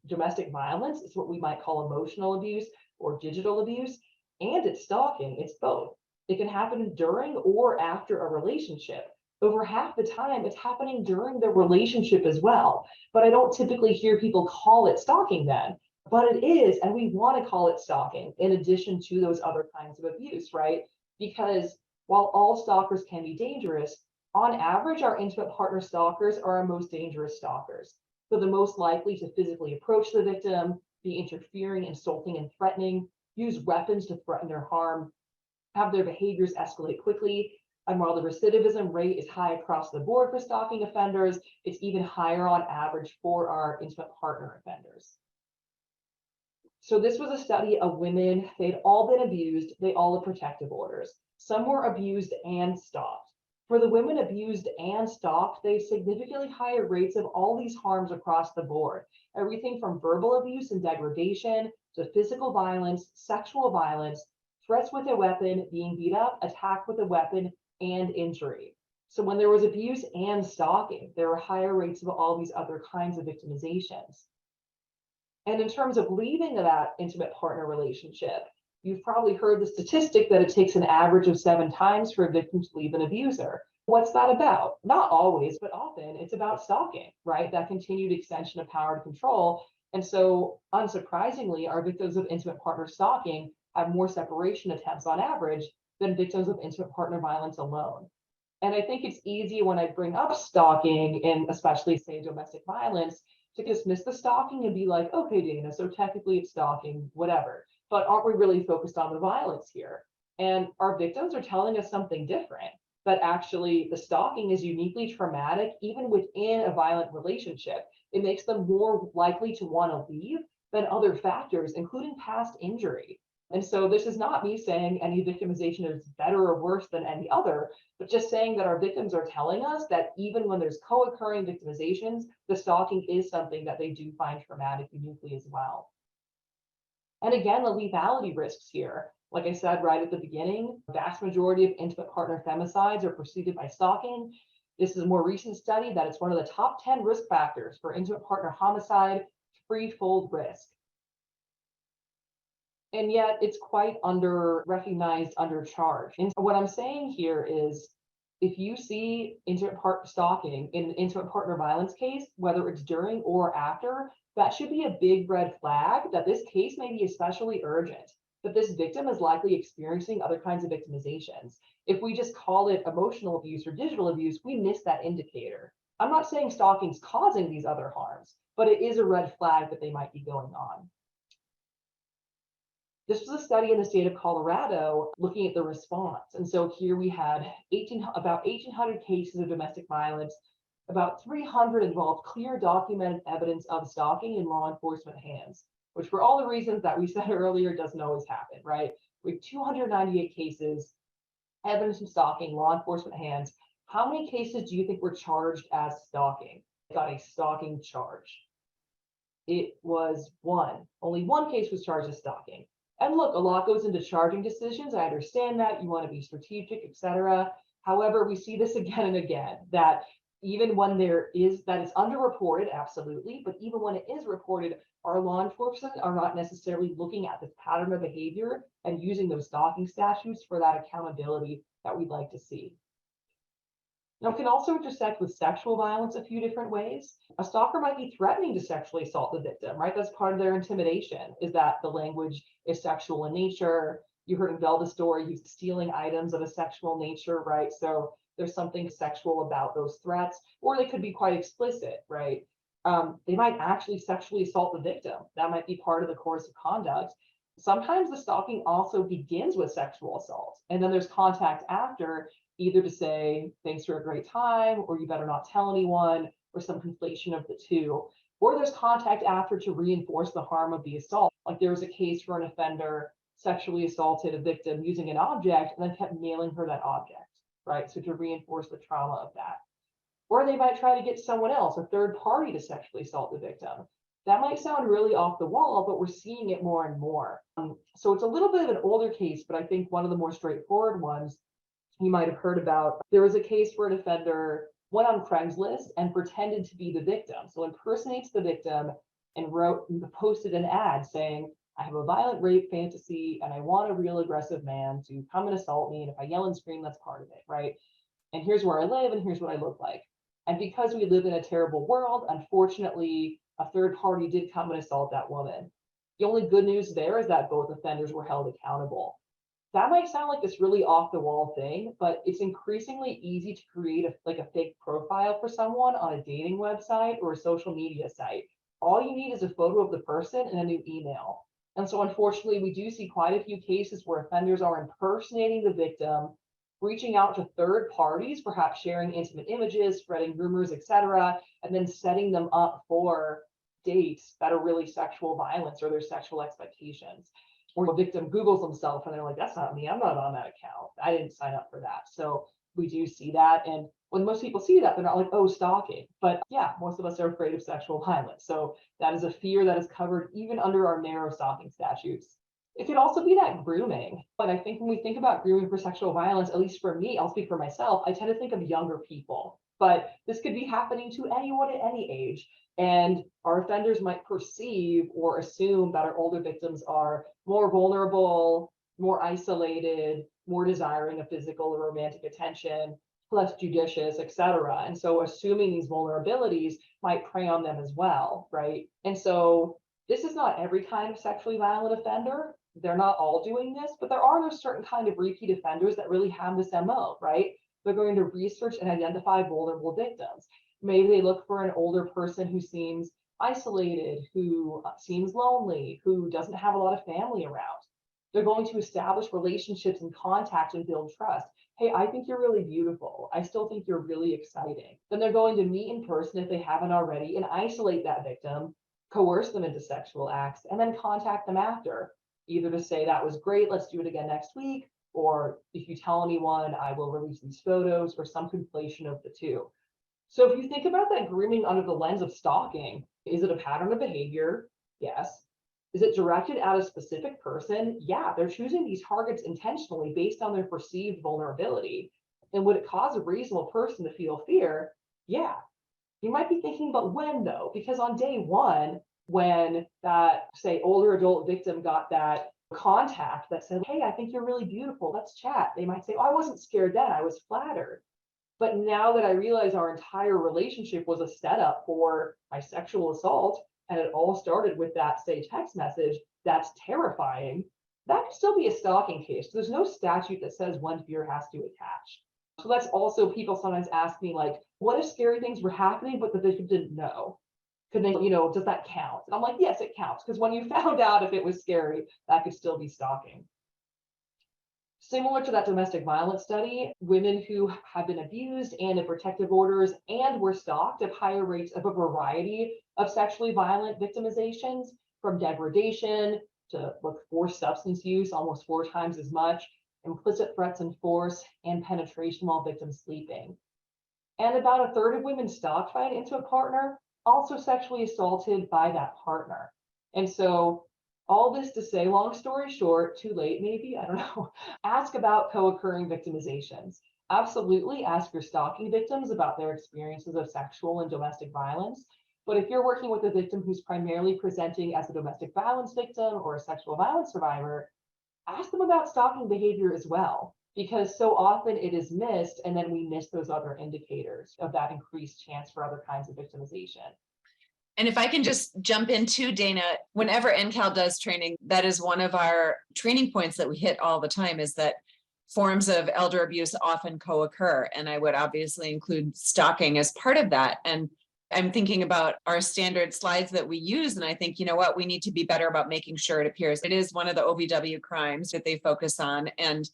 B: domestic violence. It's what we might call emotional abuse or digital abuse, and it's stalking. It's both. It can happen during or after a relationship. Over half the time, it's happening during the relationship as well. But I don't typically hear people call it stalking then. But it is, and we want to call it stalking in addition to those other kinds of abuse, right? Because while all stalkers can be dangerous, on average, our intimate partner stalkers are our most dangerous stalkers. So the most likely to physically approach the victim, be interfering, insulting, and threatening, use weapons to threaten or harm, have their behaviors escalate quickly. And while the recidivism rate is high across the board for stalking offenders, it's even higher on average for our intimate partner offenders. So this was a study of women. They'd all been abused. They all had protective orders. Some were abused and stalked. For the women abused and stalked, they significantly higher rates of all these harms across the board. Everything from verbal abuse and degradation to physical violence, sexual violence, threats with a weapon, being beat up, attacked with a weapon, and injury. So when there was abuse and stalking, there were higher rates of all these other kinds of victimizations. And in terms of leaving that intimate partner relationship, you've probably heard the statistic that it takes an average of 7 times for a victim to leave an abuser. What's that about? Not always, but often it's about stalking, right? That continued extension of power and control. And so unsurprisingly, our victims of intimate partner stalking have more separation attempts on average than victims of intimate partner violence alone. And I think it's easy when I bring up stalking and especially say domestic violence to dismiss the stalking and be like, okay, Dana, so technically it's stalking, whatever. But aren't we really focused on the violence here? And our victims are telling us something different, that actually the stalking is uniquely traumatic, even within a violent relationship. It makes them more likely to want to leave than other factors, including past injury. And so this is not me saying any victimization is better or worse than any other, but just saying that our victims are telling us that even when there's co-occurring victimizations, the stalking is something that they do find traumatic uniquely as well. And again, the lethality risks here. Like I said right at the beginning, the vast majority of intimate partner femicides are preceded by stalking. This is a more recent study that it's one of the top 10 risk factors for intimate partner homicide, threefold risk. And yet it's quite under-recognized, undercharged. And what I'm saying here is, if you see intimate partner stalking in an intimate partner violence case, whether it's during or after, that should be a big red flag that this case may be especially urgent, that this victim is likely experiencing other kinds of victimizations. If we just call it emotional abuse or digital abuse, we miss that indicator. I'm not saying stalking is causing these other harms, but it is a red flag that they might be going on. This was a study in the state of Colorado looking at the response. And so here we had about 1,800 cases of domestic violence. About 300 involved clear documented evidence of stalking in law enforcement hands, which for all the reasons that we said earlier doesn't always happen, right? We have 298 cases, evidence of stalking, law enforcement hands. How many cases do you think were charged as stalking? Got a stalking charge. It was one. Only one case was charged as stalking. And look, a lot goes into charging decisions. I understand that you want to be strategic, etc. However, we see this again and again, that even when that is underreported, absolutely, but even when it is reported, our law enforcement are not necessarily looking at this pattern of behavior and using those stalking statutes for that accountability that we'd like to see. Now, it can also intersect with sexual violence a few different ways. A stalker might be threatening to sexually assault the victim, right? That's part of their intimidation, is that the language is sexual in nature. You heard in Velda's story, he's stealing items of a sexual nature, right? So there's something sexual about those threats, or they could be quite explicit, right? They might actually sexually assault the victim. That might be part of the course of conduct. Sometimes the stalking also begins with sexual assault, and then there's contact after, either to say, thanks for a great time, or you better not tell anyone, or some conflation of the two. Or there's contact after to reinforce the harm of the assault. Like there was a case where an offender sexually assaulted a victim using an object and then kept mailing her that object, right? So to reinforce the trauma of that. Or they might try to get someone else, a third party, to sexually assault the victim. That might sound really off the wall, but we're seeing it more and more. So it's a little bit of an older case, but I think one of the more straightforward ones you might have heard about. There was a case where an offender went on Craigslist and pretended to be the victim. So impersonates the victim and posted an ad saying, I have a violent rape fantasy and I want a real aggressive man to come and assault me. And if I yell and scream, that's part of it, right? And here's where I live and here's what I look like. And because we live in a terrible world, unfortunately, a third party did come and assault that woman. The only good news there is that both offenders were held accountable. That might sound like this really off the wall thing, but it's increasingly easy to create a fake profile for someone on a dating website or a social media site. All you need is a photo of the person and a new email. And so unfortunately, we do see quite a few cases where offenders are impersonating the victim, reaching out to third parties, perhaps sharing intimate images, spreading rumors, etc., and then setting them up for dates that are really sexual violence or their sexual expectations. Or the victim Googles themselves and they're like, that's not me, I'm not on that account, I didn't sign up for that. So we do see that. And when most people see that, they're not like, oh, stalking. But yeah, most of us are afraid of sexual violence. So that is a fear that is covered even under our narrow stalking statutes. It could also be that grooming. But I think when we think about grooming for sexual violence, at least for me, I'll speak for myself, I tend to think of younger people. But this could be happening to anyone at any age. And our offenders might perceive or assume that our older victims are more vulnerable, more isolated, more desiring of physical or romantic attention, less judicious, etc. And so assuming these vulnerabilities might prey on them as well, right? And so this is not every kind of sexually violent offender. They're not all doing this, but there are those certain kind of repeat offenders that really have this MO, right? They're going to research and identify vulnerable victims. Maybe they look for an older person who seems isolated, who seems lonely, who doesn't have a lot of family around. They're going to establish relationships and contact and build trust. Hey, I think you're really beautiful. I still think you're really exciting. Then they're going to meet in person if they haven't already and isolate that victim, coerce them into sexual acts, and then contact them after. either to say that was great, let's do it again next week, or if you tell anyone, I will release these photos, or some conflation of the two. So if you think about that grooming under the lens of stalking, is it a pattern of behavior? Yes. Is it directed at a specific person? Yeah, they're choosing these targets intentionally based on their perceived vulnerability. And would it cause a reasonable person to feel fear? Yeah. You might be thinking, but when though? Because on day one, when that, say, older adult victim got that contact that said, hey, I think you're really beautiful, let's chat. They might say, oh, I wasn't scared then, I was flattered. But now that I realize our entire relationship was a setup for my sexual assault, and it all started with that, say, text message, that's terrifying. That could still be a stalking case. There's no statute that says when fear has to attach. So that's also, people sometimes ask me, like, what if scary things were happening, but the victim didn't know? Could they, does that count? And I'm like, yes, it counts. Because when you found out if it was scary, that could still be stalking. Similar to that domestic violence study, women who have been abused and in protective orders and were stalked have higher rates of a variety of sexually violent victimizations, from degradation to forced substance use, almost 4 times as much, implicit threats and force, and penetration while victims sleeping. And about a third of women stalked by an intimate partner also sexually assaulted by that partner. And so all this to say, long story short, too late maybe, I don't know, ask about co-occurring victimizations. Absolutely ask your stalking victims about their experiences of sexual and domestic violence. But if you're working with a victim who's primarily presenting as a domestic violence victim or a sexual violence survivor, ask them about stalking behavior as well, because so often it is missed, and then we miss those other indicators of that increased chance for other kinds of victimization.
A: And if I can just jump in too, Dana, whenever NCAL does training, that is one of our training points that we hit all the time, is that forms of elder abuse often co-occur. And I would obviously include stalking as part of that. And I'm thinking about our standard slides that we use. And I think, you know what, we need to be better about making sure it appears. It is one of the OVW crimes that they focus on. And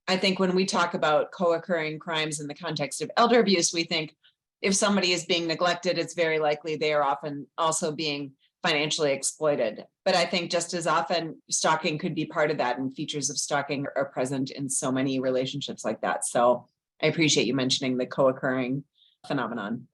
A: I think when we talk about co-occurring crimes in the context of elder abuse, we think, if somebody is being neglected, it's very likely they are often also being financially exploited. But I think just as often, stalking could be part of that, and features of stalking are present in so many relationships like that. So I appreciate you mentioning the co-occurring phenomenon.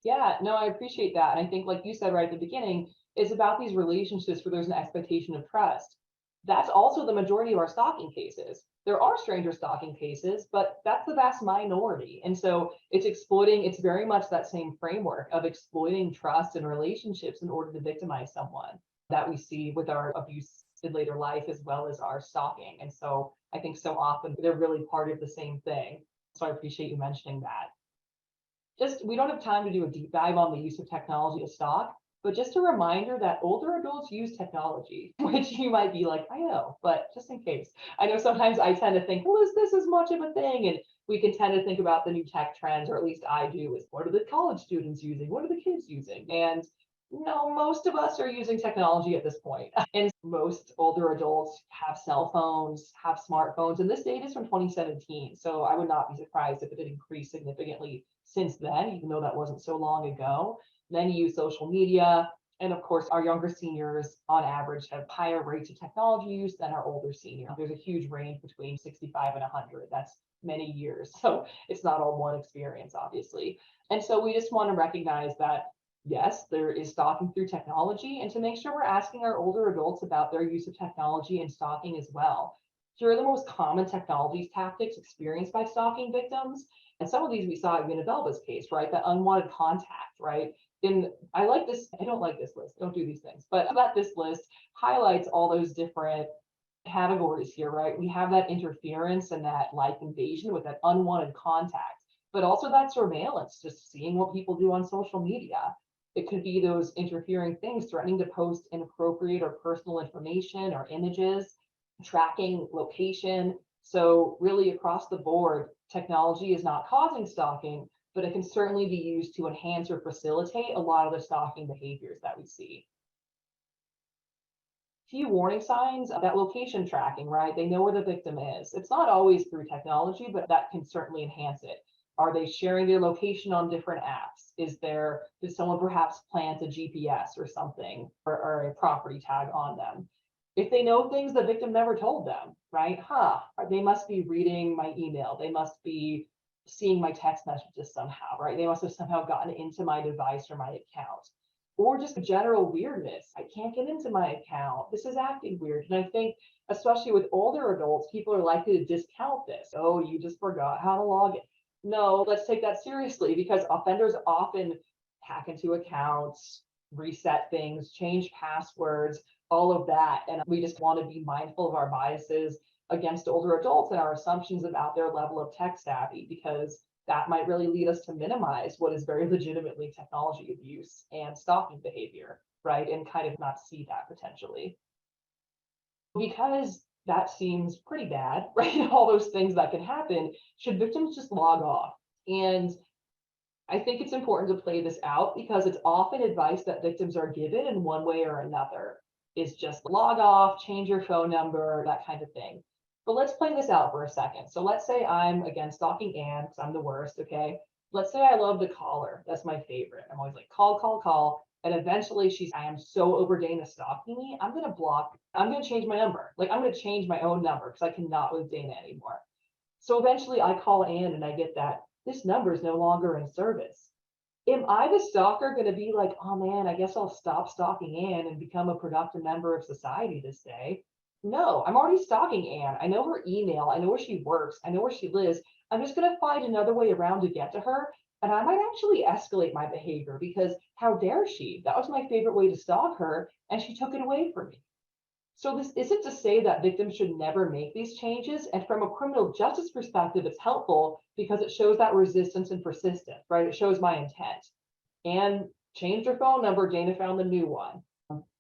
B: Yeah, no, I appreciate that. And I think, like you said right at the beginning, it's about these relationships where there's an expectation of trust. That's also the majority of our stalking cases. There are stranger stalking cases, but that's the vast minority. And so it's very much that same framework of exploiting trust and relationships in order to victimize someone that we see with our abuse in later life, as well as our stalking. And so I think so often they're really part of the same thing. So I appreciate you mentioning that. We don't have time to do a deep dive on the use of technology to stalk, but just a reminder that older adults use technology, which you might be like, I know, but just in case. I know sometimes I tend to think, well, is this as much of a thing? And we can tend to think about the new tech trends, or at least I do, is what are the college students using? What are the kids using? And no, most of us are using technology at this point. And most older adults have cell phones, have smartphones, and this data is from 2017. So I would not be surprised if it had increased significantly since then, even though that wasn't so long ago. Then you use social media. And of course, our younger seniors on average have higher rates of technology use than our older seniors. There's a huge range between 65 and 100. That's many years. So it's not all one experience, obviously. And so we just want to recognize that, yes, there is stalking through technology, and to make sure we're asking our older adults about their use of technology and stalking as well. Here are the most common technology tactics experienced by stalking victims. And some of these we saw in Minabelba's case, right? That unwanted contact, right? I don't like this list, don't do these things, but this list highlights all those different categories here, right? We have that interference and that life invasion with that unwanted contact, but also that surveillance, just seeing what people do on social media. It could be those interfering things, threatening to post inappropriate or personal information or images, tracking location. So really across the board, technology is not causing stalking, but it can certainly be used to enhance or facilitate a lot of the stalking behaviors that we see. Few warning signs, that location tracking, right? They know where the victim is. It's not always through technology, but that can certainly enhance it. Are they sharing their location on different apps? Did someone perhaps plant a GPS or something, or a property tag on them? If they know things the victim never told them, right? They must be reading my email. They must be seeing my text messages somehow, right? They must have somehow gotten into my device or my account. Or just general weirdness. I can't get into my account. This is acting weird. And I think, especially with older adults, people are likely to discount this. Oh, you just forgot how to log in. No, let's take that seriously, because offenders often hack into accounts, reset things, change passwords, all of that. And we just want to be mindful of our biases against older adults and our assumptions about their level of tech savvy, because that might really lead us to minimize what is very legitimately technology abuse and stalking behavior, right? And kind of not see that potentially. Because that seems pretty bad, right? All those things that can happen, should victims just log off? And I think it's important to play this out, because it's often advice that victims are given in one way or another, is just log off, change your phone number, that kind of thing. But let's play this out for a second. So let's say I'm, again, stalking Anne, because I'm the worst, okay? Let's say I love to call her. That's my favorite. I'm always like, call, call, call. And eventually I am so over Dana stalking me, I'm gonna change my number. Like, I'm gonna change my own number because I cannot with Dana anymore. So eventually I call Anne and I get that this number is no longer in service. Am I, the stalker, going to be like, oh man, I guess I'll stop stalking Anne and become a productive member of society this day? No, I'm already stalking Anne. I know her email. I know where she works. I know where she lives. I'm just going to find another way around to get to her. And I might actually escalate my behavior, because how dare she? That was my favorite way to stalk her, and she took it away from me. So this isn't to say that victims should never make these changes. And from a criminal justice perspective, it's helpful because it shows that resistance and persistence, right? It shows my intent. And changed her phone number, Dana found the new one.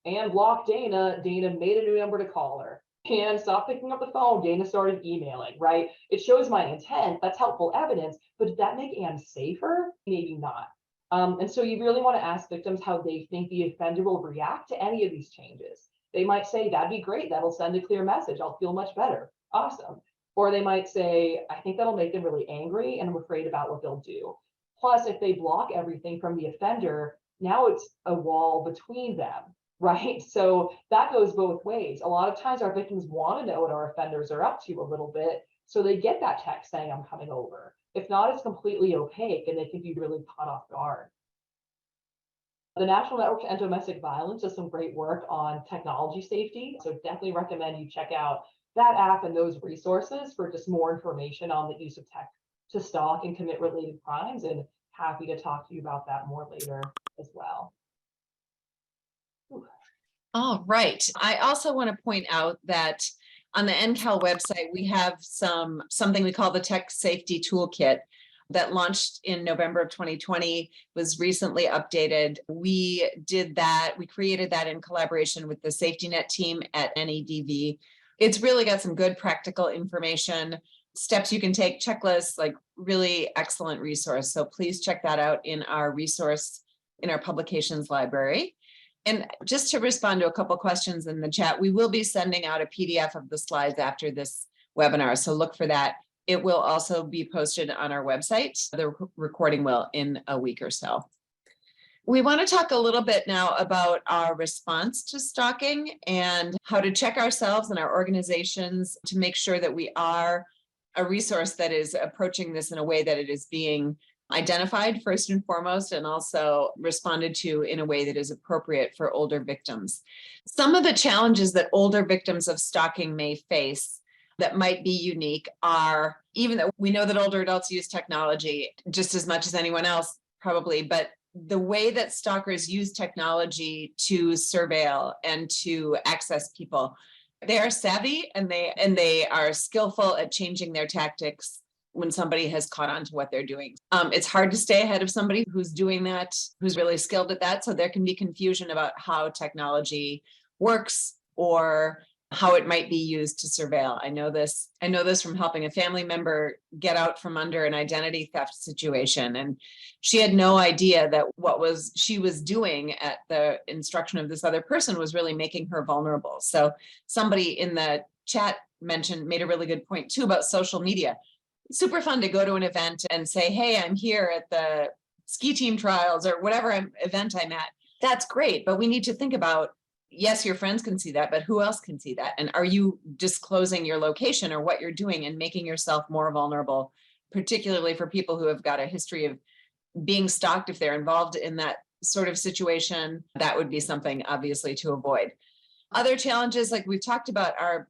B: And blocked Dana, Dana made a new number to call her. And stopped picking up the phone, Dana started emailing, right? It shows my intent. That's helpful evidence. But did that make Anne safer? Maybe not. And so you really want to ask victims how they think the offender will react to any of these changes. They might say, that'd be great. That'll send a clear message. I'll feel much better. Awesome. Or they might say, I think that'll make them really angry, and I'm afraid about what they'll do. Plus, if they block everything from the offender, now it's a wall between them, right? So that goes both ways. A lot of times our victims want to know what our offenders are up to a little bit, so they get that text saying, I'm coming over. If not, it's completely opaque and they can be really caught off guard. The National Network to End Domestic Violence does some great work on technology safety. So definitely recommend you check out that app and those resources for just more information on the use of tech to stalk and commit related crimes. And happy to talk to you about that more later as well.
A: All right. I also want to point out that on the NCAL website, we have something we call the Tech Safety Toolkit that launched in November of 2020, was recently updated. We did that. We created that in collaboration with the Safety Net team at NEDV. It's really got some good practical information, steps you can take, checklists, like really excellent resource. So please check that out in our resource, in our publications library. And just to respond to a couple questions in the chat, we will be sending out a PDF of the slides after this webinar. So look for that. It will also be posted on our website. The recording will in a week or so. We want to talk a little bit now about our response to stalking and how to check ourselves and our organizations to make sure that we are a resource that is approaching this in a way that it is being identified first and foremost, and also responded to in a way that is appropriate for older victims. Some of the challenges that older victims of stalking may face that might be unique are, even though we know that older adults use technology just as much as anyone else probably, but the way that stalkers use technology to surveil and to access people, they are savvy and they are skillful at changing their tactics when somebody has caught on to what they're doing. It's hard to stay ahead of somebody who's doing that, who's really skilled at that. So there can be confusion about how technology works or how it might be used to surveil. I know this from helping a family member get out from under an identity theft situation. And she had no idea that what she was doing at the instruction of this other person was really making her vulnerable. So somebody in the chat made a really good point too about social media. Super fun to go to an event and say, hey, I'm here at the ski team trials or whatever event I'm at. That's great. But we need to think about yes, your friends can see that, but who else can see that? And are you disclosing your location or what you're doing and making yourself more vulnerable, particularly for people who have got a history of being stalked? If they're involved in that sort of situation, that would be something obviously to avoid. Other challenges, like we've talked about, are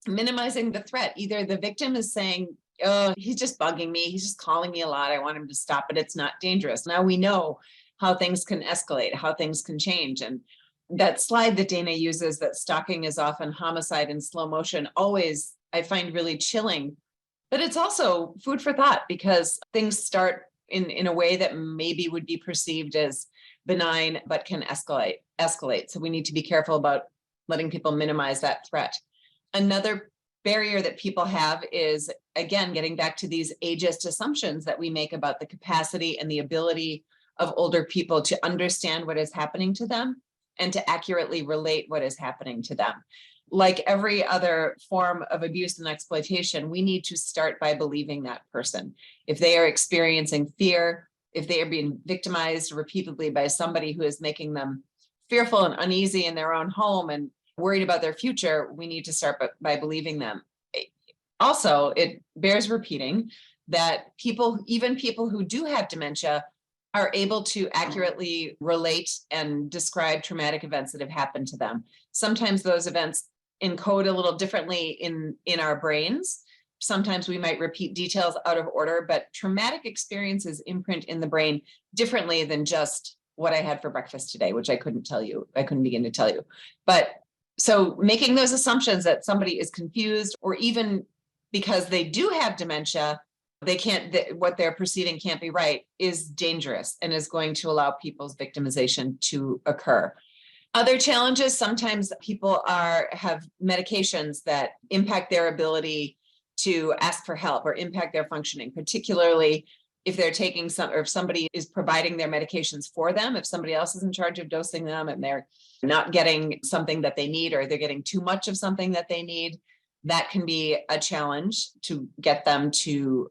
A: minimizing the threat. Either the victim is saying, oh, he's just bugging me, he's just calling me a lot, I want him to stop, but it's not dangerous. Now we know how things can escalate, how things can change. And that slide that Dana uses, that stalking is often homicide in slow motion, always I find really chilling. But it's also food for thought, because things start in a way that maybe would be perceived as benign, but can escalate. So we need to be careful about letting people minimize that threat. Another barrier that people have is, again, getting back to these ageist assumptions that we make about the capacity and the ability of older people to understand what is happening to them and to accurately relate what is happening to them. Like every other form of abuse and exploitation, we need to start by believing that person. If they are experiencing fear, if they are being victimized repeatedly by somebody who is making them fearful and uneasy in their own home and worried about their future, we need to start by believing them. Also, it bears repeating that people, even people who do have dementia, are able to accurately relate and describe traumatic events that have happened to them. Sometimes those events encode a little differently in our brains. Sometimes we might repeat details out of order, but traumatic experiences imprint in the brain differently than just what I had for breakfast today, which I couldn't begin to tell you. But so making those assumptions that somebody is confused, or even because they do have dementia, what they're perceiving can't be right, is dangerous and is going to allow people's victimization to occur. Other challenges, sometimes people have medications that impact their ability to ask for help or impact their functioning, particularly if they're taking or if somebody is providing their medications for them, if somebody else is in charge of dosing them and they're not getting something that they need, or they're getting too much of something that they need, that can be a challenge to get them to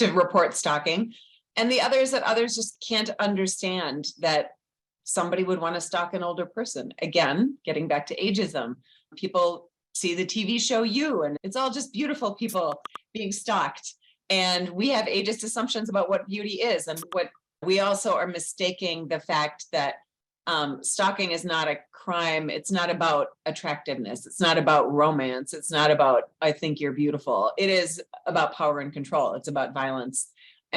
A: report stalking. And the other is that others just can't understand that somebody would want to stalk an older person. Again, getting back to ageism, people see the TV show You, and it's all just beautiful people being stalked. And we have ageist assumptions about what beauty is. And what we also are mistaking the fact that stalking is not a crime. It's not about attractiveness. It's not about romance. It's not about, I think you're beautiful. It is about power and control. It's about violence.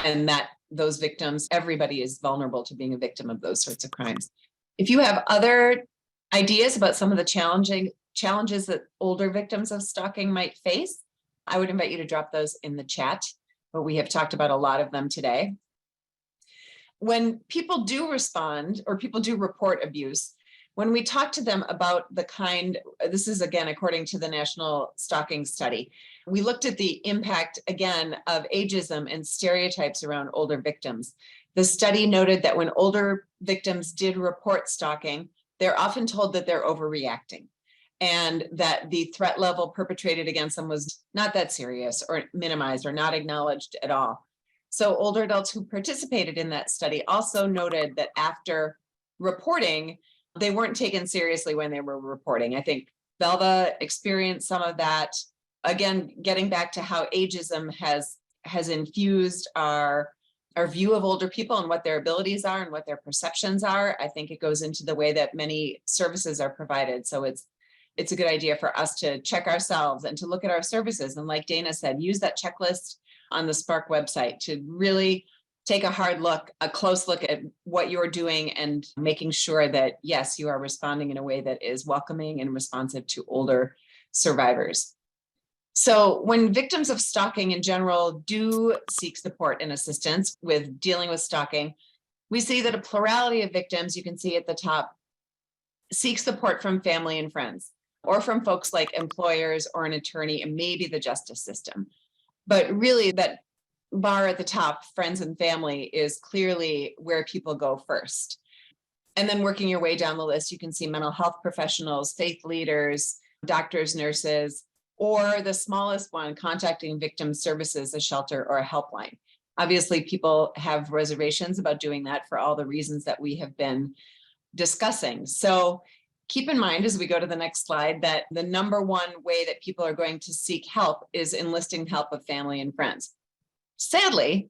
A: And that those victims, everybody is vulnerable to being a victim of those sorts of crimes. If you have other ideas about some of the challenges that older victims of stalking might face, I would invite you to drop those in the chat, but we have talked about a lot of them today. When people do respond or people do report abuse, when we talk to them about this is again, according to the National Stalking Study, we looked at the impact again of ageism and stereotypes around older victims. The study noted that when older victims did report stalking, they're often told that they're overreacting, and that the threat level perpetrated against them was not that serious or minimized or not acknowledged at all. So older adults who participated in that study also noted that after reporting, they weren't taken seriously when they were reporting. I think Belva experienced some of that. Again, getting back to how ageism has infused our view of older people and what their abilities are and what their perceptions are. I think it goes into the way that many services are provided. So it's a good idea for us to check ourselves and to look at our services. And like Dana said, use that checklist on the Spark website to really take a close look at what you're doing and making sure that, yes, you are responding in a way that is welcoming and responsive to older survivors. So when victims of stalking in general do seek support and assistance with dealing with stalking, we see that a plurality of victims, you can see at the top, seek support from family and friends, or from folks like employers or an attorney and maybe the justice system. But really that bar at the top, friends and family, is clearly where people go first. And then working your way down the list, you can see mental health professionals, faith leaders, doctors, nurses, or the smallest one, contacting victim services, a shelter or a helpline. Obviously, people have reservations about doing that for all the reasons that we have been discussing. So keep in mind as we go to the next slide that the number one way that people are going to seek help is enlisting help of family and friends. Sadly,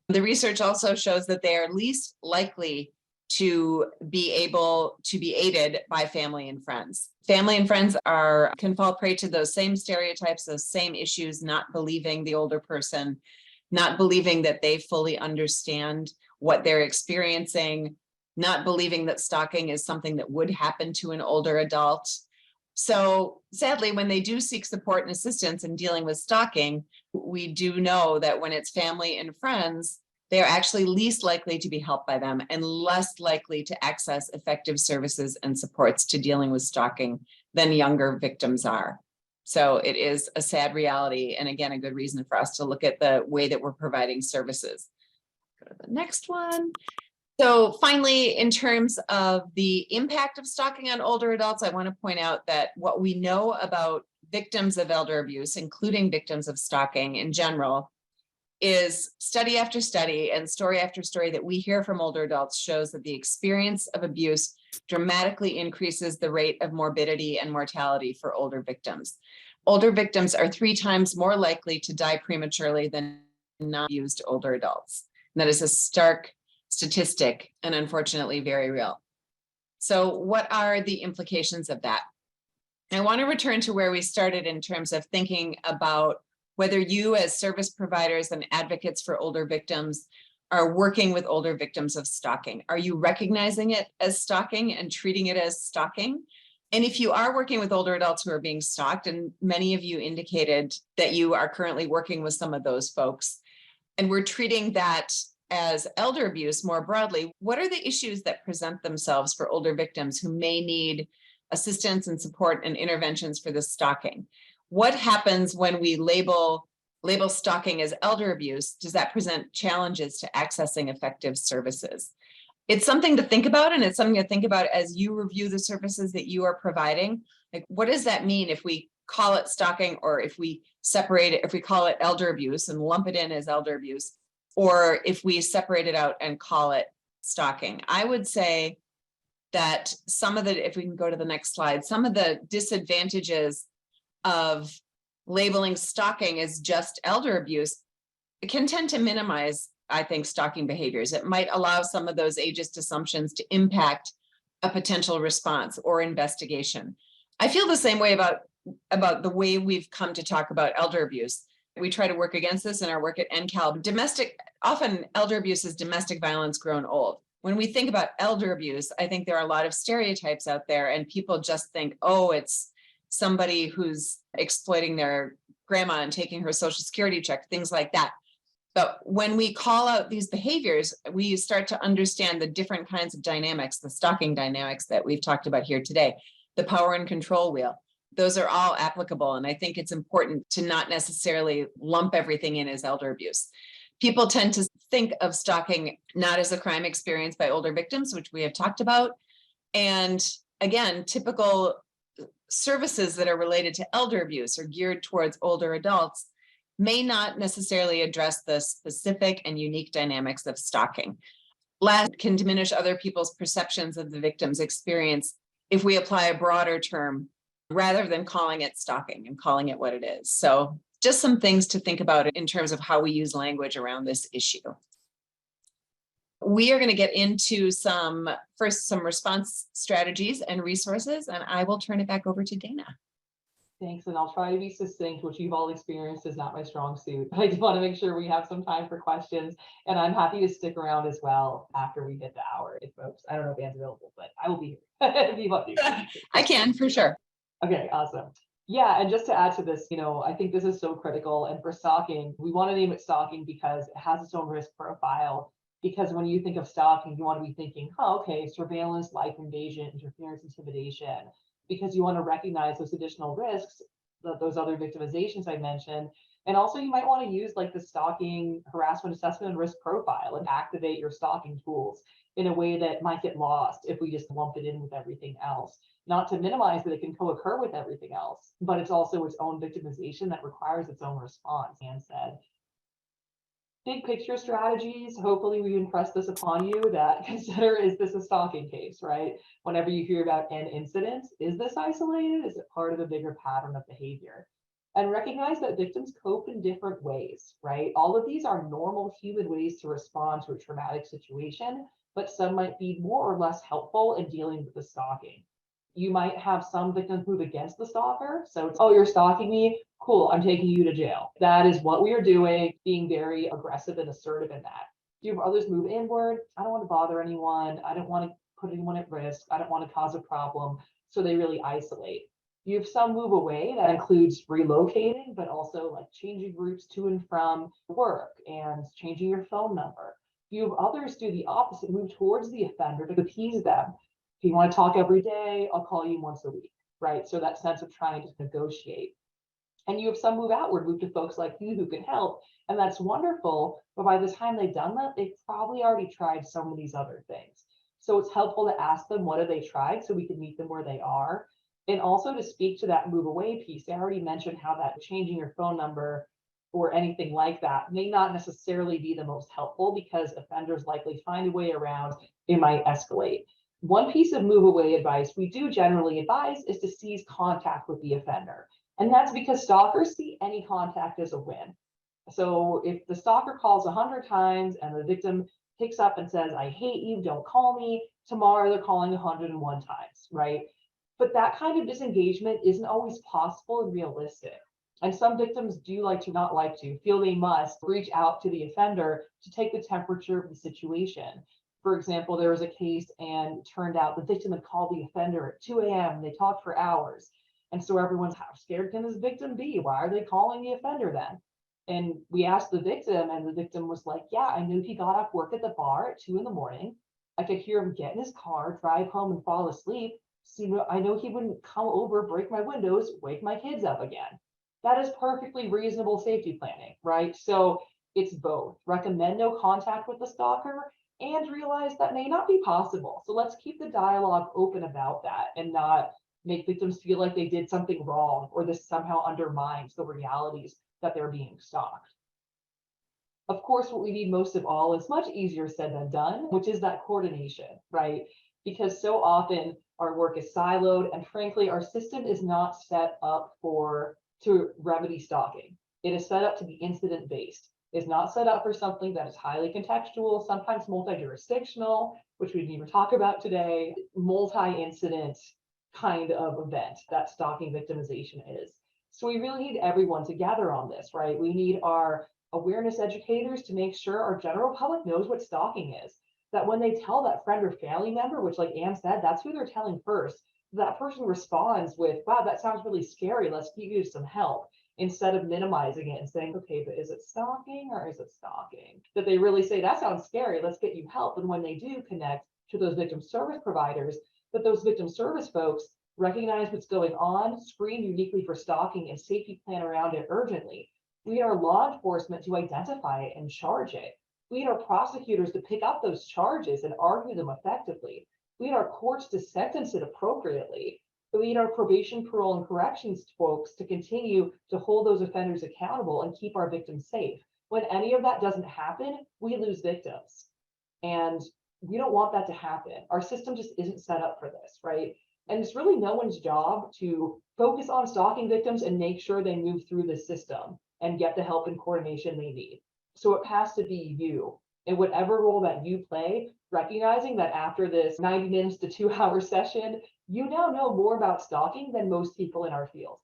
A: the research also shows that they are least likely to be able to be aided by family and friends. Family and friends can fall prey to those same stereotypes, those same issues, not believing the older person, not believing that they fully understand what they're experiencing, not believing that stalking is something that would happen to an older adult. So sadly, when they do seek support and assistance in dealing with stalking, we do know that when it's family and friends, they are actually least likely to be helped by them and less likely to access effective services and supports to dealing with stalking than younger victims are. So it is a sad reality. And again, a good reason for us to look at the way that we're providing services. Go to the next one. So finally, in terms of the impact of stalking on older adults, I want to point out that what we know about victims of elder abuse, including victims of stalking in general, is study after study and story after story that we hear from older adults shows that the experience of abuse dramatically increases the rate of morbidity and mortality for older victims. Older victims are 3 times more likely to die prematurely than non-abused older adults. And that is a stark statistic and unfortunately very real. So what are the implications of that? I want to return to where we started in terms of thinking about whether you as service providers and advocates for older victims are working with older victims of stalking. Are you recognizing it as stalking and treating it as stalking? And if you are working with older adults who are being stalked, and many of you indicated that you are currently working with some of those folks, and we're treating that as elder abuse more broadly, what are the issues that present themselves for older victims who may need assistance and support and interventions for this stalking? What happens when we label stalking as elder abuse? Does that present challenges to accessing effective services? It's something to think about, and it's something to think about as you review the services that you are providing. Like, what does that mean if we call it stalking, or if we separate it, if we call it elder abuse and lump it in as elder abuse, or if we separate it out and call it stalking? I would say that if we can go to the next slide, some of the disadvantages of labeling stalking as just elder abuse, it can tend to minimize, I think, stalking behaviors. It might allow some of those ageist assumptions to impact a potential response or investigation. I feel the same way about the way we've come to talk about elder abuse. We try to work against this in our work at NCAL. Often elder abuse is domestic violence grown old. When we think about elder abuse, I think there are a lot of stereotypes out there, and people just think, oh, it's somebody who's exploiting their grandma and taking her social security check, things like that. But when we call out these behaviors, we start to understand the different kinds of dynamics, the stalking dynamics that we've talked about here today, the power and control wheel. Those are all applicable. And I think it's important to not necessarily lump everything in as elder abuse. People tend to think of stalking not as a crime experienced by older victims, which we have talked about. And again, typical services that are related to elder abuse or geared towards older adults may not necessarily address the specific and unique dynamics of stalking. Last, can diminish other people's perceptions of the victim's experience if we apply a broader term rather than calling it stalking and calling it what it is. So just some things to think about in terms of how we use language around this issue. We are going to get into some response strategies and resources, and I will turn it back over to Dana.
B: Thanks, and I'll try to be succinct, which you've all experienced is not my strong suit. I just want to make sure we have some time for questions, and I'm happy to stick around as well after we hit the hour, if folks. I don't know if Anne's available, but I will be here if you want to.
A: I can, for sure.
B: Okay, awesome. Yeah, and just to add to this, I think this is so critical. And for stalking, we want to name it stalking because it has its own risk profile. Because when you think of stalking, you want to be thinking, oh, okay, surveillance, life invasion, interference, intimidation, because you want to recognize those additional risks, those other victimizations I mentioned. And also you might want to use like the stalking harassment assessment and risk profile and activate your stalking tools in a way that might get lost if we just lump it in with everything else. Not to minimize that it can co-occur with everything else, but it's also its own victimization that requires its own response, Anne said. Big picture strategies, hopefully we impress this upon you that consider, is this a stalking case, right? Whenever you hear about an incident, is this isolated? Is it part of a bigger pattern of behavior? And recognize that victims cope in different ways, right? All of these are normal human ways to respond to a traumatic situation, but some might be more or less helpful in dealing with the stalking. You might have some victims move against the stalker. So it's, oh, you're stalking me. Cool, I'm taking you to jail. That is what we are doing, being very aggressive and assertive in that. Do you have others move inward? I don't want to bother anyone. I don't want to put anyone at risk. I don't want to cause a problem. So they really isolate. You have some move away. That includes relocating, but also like changing routes to and from work and changing your phone number. You have others do the opposite, move towards the offender to appease them. If you want to talk every day, I'll call you once a week, right? So that sense of trying to negotiate. And you have some move outward, move to folks like you who can help. And that's wonderful. But by the time they've done that, they've probably already tried some of these other things. So it's helpful to ask them, what have they tried, so we can meet them where they are. And also to speak to that move away piece. I already mentioned how that changing your phone number or anything like that may not necessarily be the most helpful, because offenders likely find a way around. It might escalate. One piece of move away advice we do generally advise is to cease contact with the offender. And that's because stalkers see any contact as a win. So if the stalker calls 100 times and the victim picks up and says, I hate you, don't call me, tomorrow they're calling 101 times, right? But that kind of disengagement isn't always possible and realistic. And some victims do not feel they must reach out to the offender to take the temperature of the situation. For example, there was a case and it turned out the victim had called the offender at 2 a.m. They talked for hours. And so everyone's, how scared can this victim be? Why are they calling the offender then? And we asked the victim, and the victim was like, yeah, I knew he got off work at the bar at 2 a.m. I could hear him get in his car, drive home and fall asleep. So I know he wouldn't come over, break my windows, wake my kids up again. That is perfectly reasonable safety planning, right? So it's both. Recommend no contact with the stalker and realize that may not be possible. So let's keep the dialogue open about that and not make victims feel like they did something wrong or this somehow undermines the realities that they're being stalked. Of course, what we need most of all is much easier said than done, which is that coordination, right? Because so often our work is siloed, and frankly, our system is not set up to remedy stalking. It is set up to be incident-based. It's not set up for something that is highly contextual, sometimes multi-jurisdictional, which we didn't even talk about today, multi-incident kind of event that stalking victimization is. So we really need everyone to gather on this, right? We need our awareness educators to make sure our general public knows what stalking is. That when they tell that friend or family member, which like Anne said, that's who they're telling first, that person responds with, wow, that sounds really scary. Let's give you some help, instead of minimizing it and saying, okay, but is it stalking or is it stalking? That they really say, that sounds scary. Let's get you help. And when they do connect to those victim service providers, that those victim service folks recognize what's going on, screen uniquely for stalking, and safety plan around it urgently. We need our law enforcement to identify it and charge it. We need our prosecutors to pick up those charges and argue them effectively. We need our courts to sentence it appropriately. We need our probation, parole, and corrections folks to continue to hold those offenders accountable and keep our victims safe. When any of that doesn't happen, we lose victims. And we don't want that to happen. Our system just isn't set up for this, right? And it's really no one's job to focus on stalking victims and make sure they move through the system and get the help and coordination they need. So it has to be you, in whatever role that you play, recognizing that after this 90 minutes to 2-hour session, you now know more about stalking than most people in our field.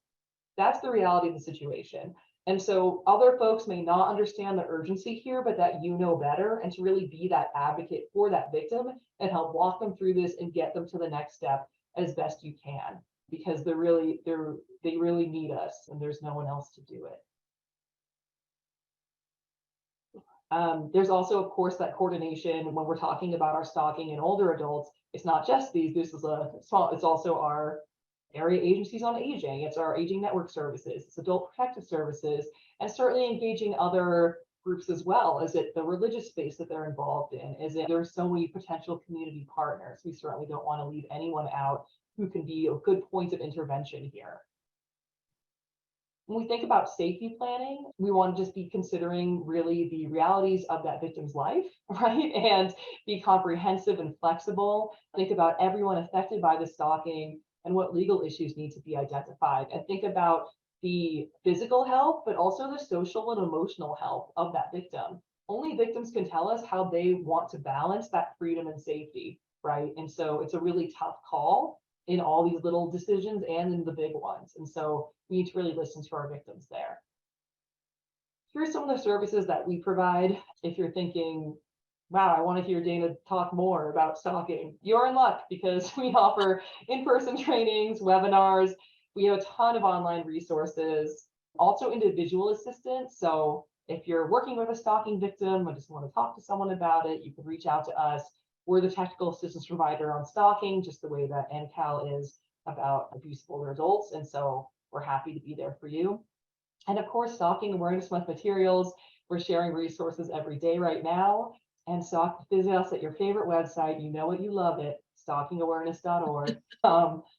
B: That's the reality of the situation. And so other folks may not understand the urgency here, but that you know better, and to really be that advocate for that victim and help walk them through this and get them to the next step as best you can, because they really need us, and there's no one else to do it. There's also, of course, that coordination when we're talking about our stalking in older adults. It's not just these. It's also our area agencies on aging. It's our aging network services. It's adult protective services, and certainly engaging other groups as well. Is it the religious space that they're involved in? Is it there's so many potential community partners? We certainly don't want to leave anyone out who can be a good point of intervention here. When we think about safety planning, we want to just be considering really the realities of that victim's life, right? And be comprehensive and flexible. Think about everyone affected by the stalking and what legal issues need to be identified. And think about the physical health, but also the social and emotional health of that victim. Only victims can tell us how they want to balance that freedom and safety, right? And so it's a really tough call in all these little decisions and in the big ones. And so we need to really listen to our victims there. Here's some of the services that we provide. If you're thinking, wow, I want to hear Dana talk more about stalking, you're in luck because we offer in-person trainings, webinars. We have a ton of online resources, also individual assistance. So if you're working with a stalking victim and just want to talk to someone about it, you can reach out to us. We're the technical assistance provider on stalking, just the way that NCAL is about abuse of older adults. And so we're happy to be there for you. And of course, Stalking Awareness Month materials. We're sharing resources every day right now. And visit us at your favorite website. You know it, you love it, stalkingawareness.org.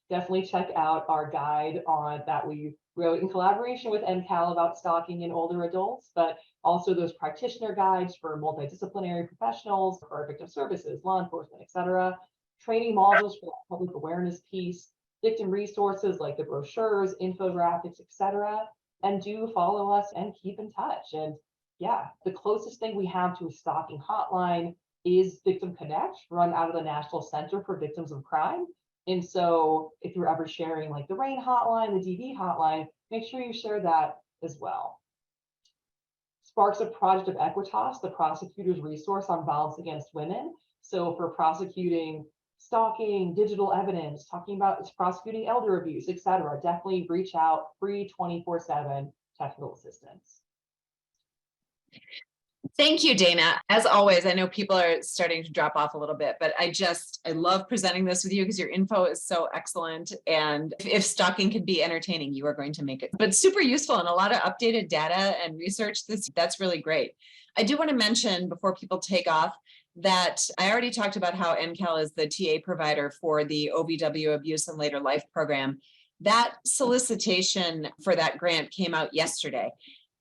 B: Definitely check out our guide on that we wrote in collaboration with NCAL about stalking in older adults, but also those practitioner guides for multidisciplinary professionals, for our victim services, law enforcement, et cetera. Training modules for that public awareness piece, victim resources like the brochures, infographics, et cetera. And do follow us and keep in touch. And yeah, the closest thing we have to a stalking hotline is Victim Connect, run out of the National Center for Victims of Crime. And so if you're ever sharing like the RAIN hotline, the DV hotline, make sure you share that as well. Sparks a Project of Equitas, the prosecutor's resource on violence against women. So for prosecuting stalking, digital evidence, talking about prosecuting elder abuse, et cetera, definitely reach out. Free 24/7 technical assistance.
A: Thank you, Dana. As always, I know people are starting to drop off a little bit, but I love presenting this with you because your info is so excellent. And if stalking can be entertaining, you are going to make it, but super useful and a lot of updated data and research. That's really great. I do want to mention before people take off that I already talked about how NCAL is the TA provider for the OVW Abuse in Later Life program. That solicitation for that grant came out yesterday.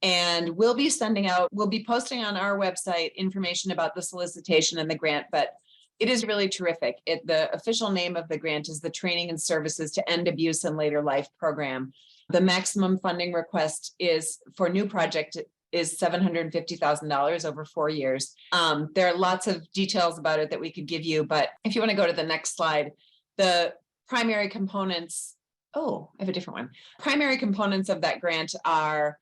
A: And we'll be posting on our website information about the solicitation and the grant, but it is really terrific. The official name of the grant is the Training and Services to End Abuse in Later Life program. The maximum funding request is for new project is $750,000 over 4 years. There are lots of details about it that we could give you, but if you want to go to the next slide, the primary components, I have a different one. Primary components of that grant are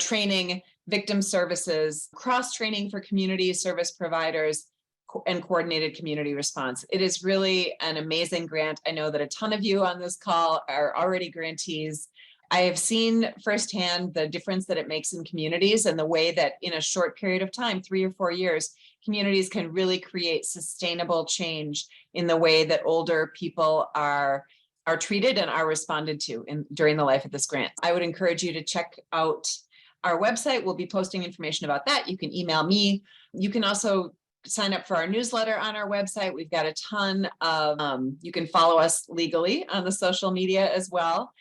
A: training, victim services, cross-training for community service providers, and coordinated community response. It is really an amazing grant. I know that a ton of you on this call are already grantees. I have seen firsthand the difference that it makes in communities and the way that in a short period of time, 3 or 4 years, communities can really create sustainable change in the way that older people are treated and are responded to during the life of this grant. I would encourage you to check out our website. We'll be posting information about that. You can email me. You can also sign up for our newsletter on our website. We've got a ton of, you can follow us legally on the social media as well.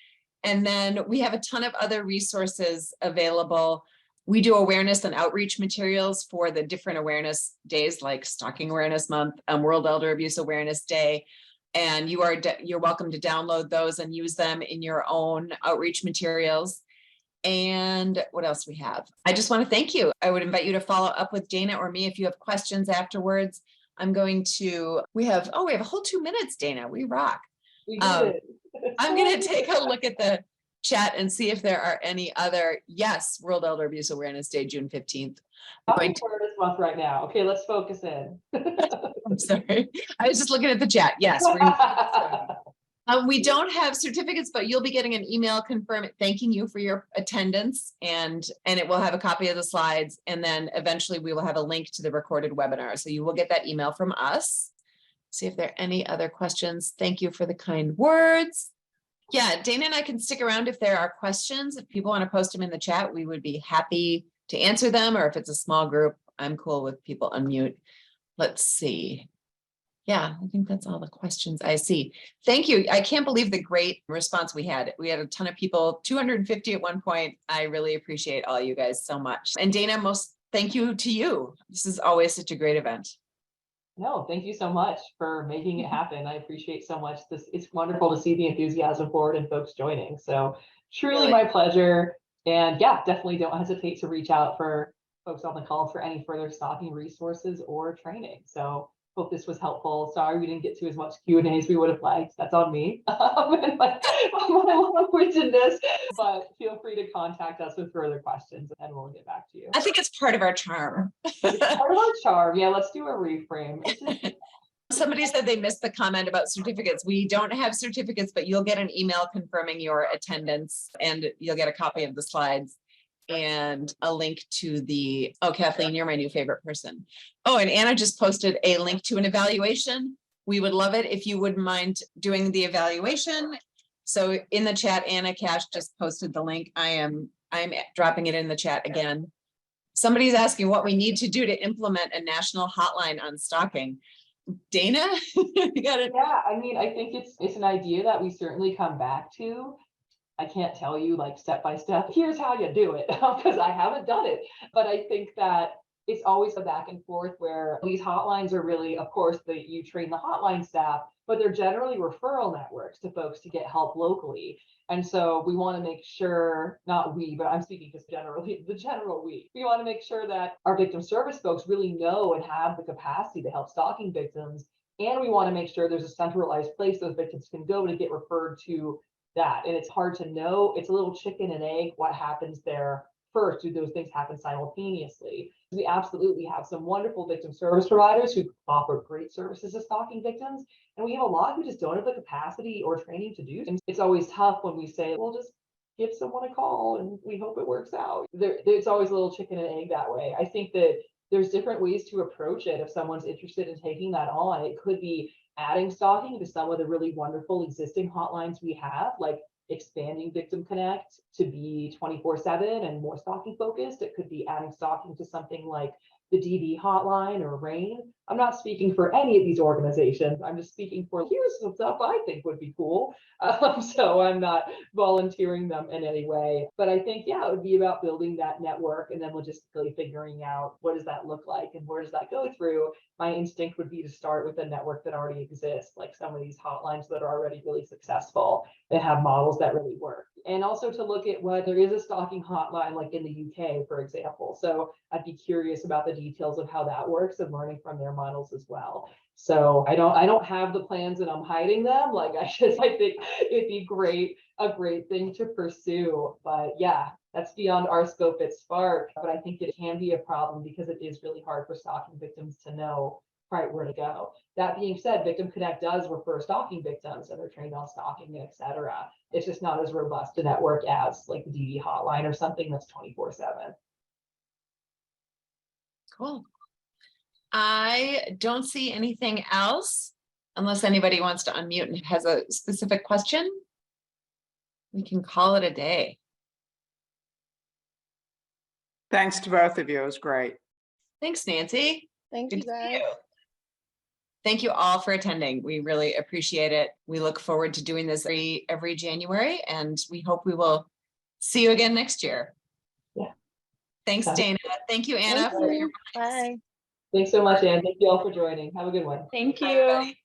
A: And then we have a ton of other resources available. We do awareness and outreach materials for the different awareness days like Stalking Awareness Month, World Elder Abuse Awareness Day. And you're welcome to download those and use them in your own outreach materials. And what else we have? I just want to thank you. I would invite you to follow up with Dana or me if you have questions afterwards. We have a whole 2 minutes, Dana. We rock.
B: We did.
A: I'm going to take a look at the chat and see if there are any other. Yes, World Elder Abuse Awareness Day, June 15th.
B: Awareness Month right now. Okay, let's focus in.
A: I'm sorry. I was just looking at the chat. Yes. We don't have certificates, but you'll be getting an email thanking you for your attendance, and it will have a copy of the slides. And then eventually we will have a link to the recorded webinar. So you will get that email from us. See if there are any other questions. Thank you for the kind words. Yeah, Dana and I can stick around if there are questions. If people want to post them in the chat, we would be happy to answer them. Or if it's a small group, I'm cool with people unmute. Let's see. Yeah, I think that's all the questions I see. Thank you. I can't believe the great response we had. We had a ton of people, 250 at one point. I really appreciate all you guys so much. And Dana, most thank you to you. This is always such a great event.
B: No, thank you so much for making it happen. I appreciate so much this. It's wonderful to see the enthusiasm for it and folks joining. So truly
A: Really.
B: my pleasure. And yeah, definitely don't hesitate to reach out for folks on the call for any further stalking resources or training. So hope this was helpful. Sorry we didn't get to as much Q&A as we would have liked. That's on me. And my long-windedness, but feel free to contact us with further questions and we'll get back to you.
A: I think it's part of our charm.
B: It's part of our charm. Yeah, let's do a reframe. It's just,
A: Somebody said they missed the comment about certificates. We don't have certificates, but you'll get an email confirming your attendance and you'll get a copy of the slides and a link to the, oh, Kathleen, you're my new favorite person. Oh, and Anna just posted a link to an evaluation. We would love it if you wouldn't mind doing the evaluation. So in the chat, Anna Cash just posted the link. I'm dropping it in the chat again. Somebody's asking what we need to do to implement a national hotline on stalking. Dana, you got it.
B: yeah, I mean, I think it's an idea that we certainly come back to. I can't tell you like step by step, here's how you do it, because I haven't done it. But I think that it's always a back and forth where these hotlines are really, of course, you train the hotline staff, but they're generally referral networks to folks to get help locally. And so we want to make sure, not we, but I'm speaking just generally, the general we want to make sure that our victim service folks really know and have the capacity to help stalking victims. And we want to make sure there's a centralized place those victims can go to get referred to that. And it's hard to know. It's a little chicken and egg what happens there first. Do those things happen simultaneously? We absolutely have some wonderful victim service providers who offer great services to stalking victims. And we have a lot who just don't have the capacity or training to do. And it's always tough when we say, well, just give someone a call and we hope it works out. There's always a little chicken and egg that way. I think that there's different ways to approach it. If someone's interested in taking that on, it could be adding stalking to some of the really wonderful existing hotlines we have, like expanding Victim Connect to be 24/7 and more stalking focused. It could be adding stalking to something like the DV hotline or RAIN. I'm not speaking for any of these organizations. I'm just speaking for here's some stuff I think would be cool. So I'm not volunteering them in any way. But I think, yeah, it would be about building that network and then logistically figuring out what does that look like and where does that go through. My instinct would be to start with a network that already exists, like some of these hotlines that are already really successful, that have models that really work. And also to look at what there is a stalking hotline like in the UK, for example. So I'd be curious about the details of how that works and learning from their models as well. So I don't have the plans and I'm hiding them. Like I think it'd be a great thing to pursue. But yeah, that's beyond our scope at Spark. But I think it can be a problem because it is really hard for stalking victims to know quite where to go. That being said, Victim Connect does refer stalking victims and they're trained on stalking, etc. It's just not as robust a network as like the DV hotline or something that's 24/7.
A: Cool. I don't see anything else unless anybody wants to unmute and has a specific question. We can call it a day.
G: Thanks to both of you. It was great.
A: Thanks, Nancy.
H: Thank
A: Good
H: you
A: to see
H: guys.
A: you. Thank you all for attending. We really appreciate it. We look forward to doing this every January, and we hope we will see you again next year.
B: Yeah.
A: Thanks, Dana. Thank you, Anna,
H: Thank
A: for
H: you.
A: your.
H: Bye.
B: Thanks so much, Anne. Thank you all for joining. Have a good one.
H: Thank
A: Bye,
H: you.
A: everybody.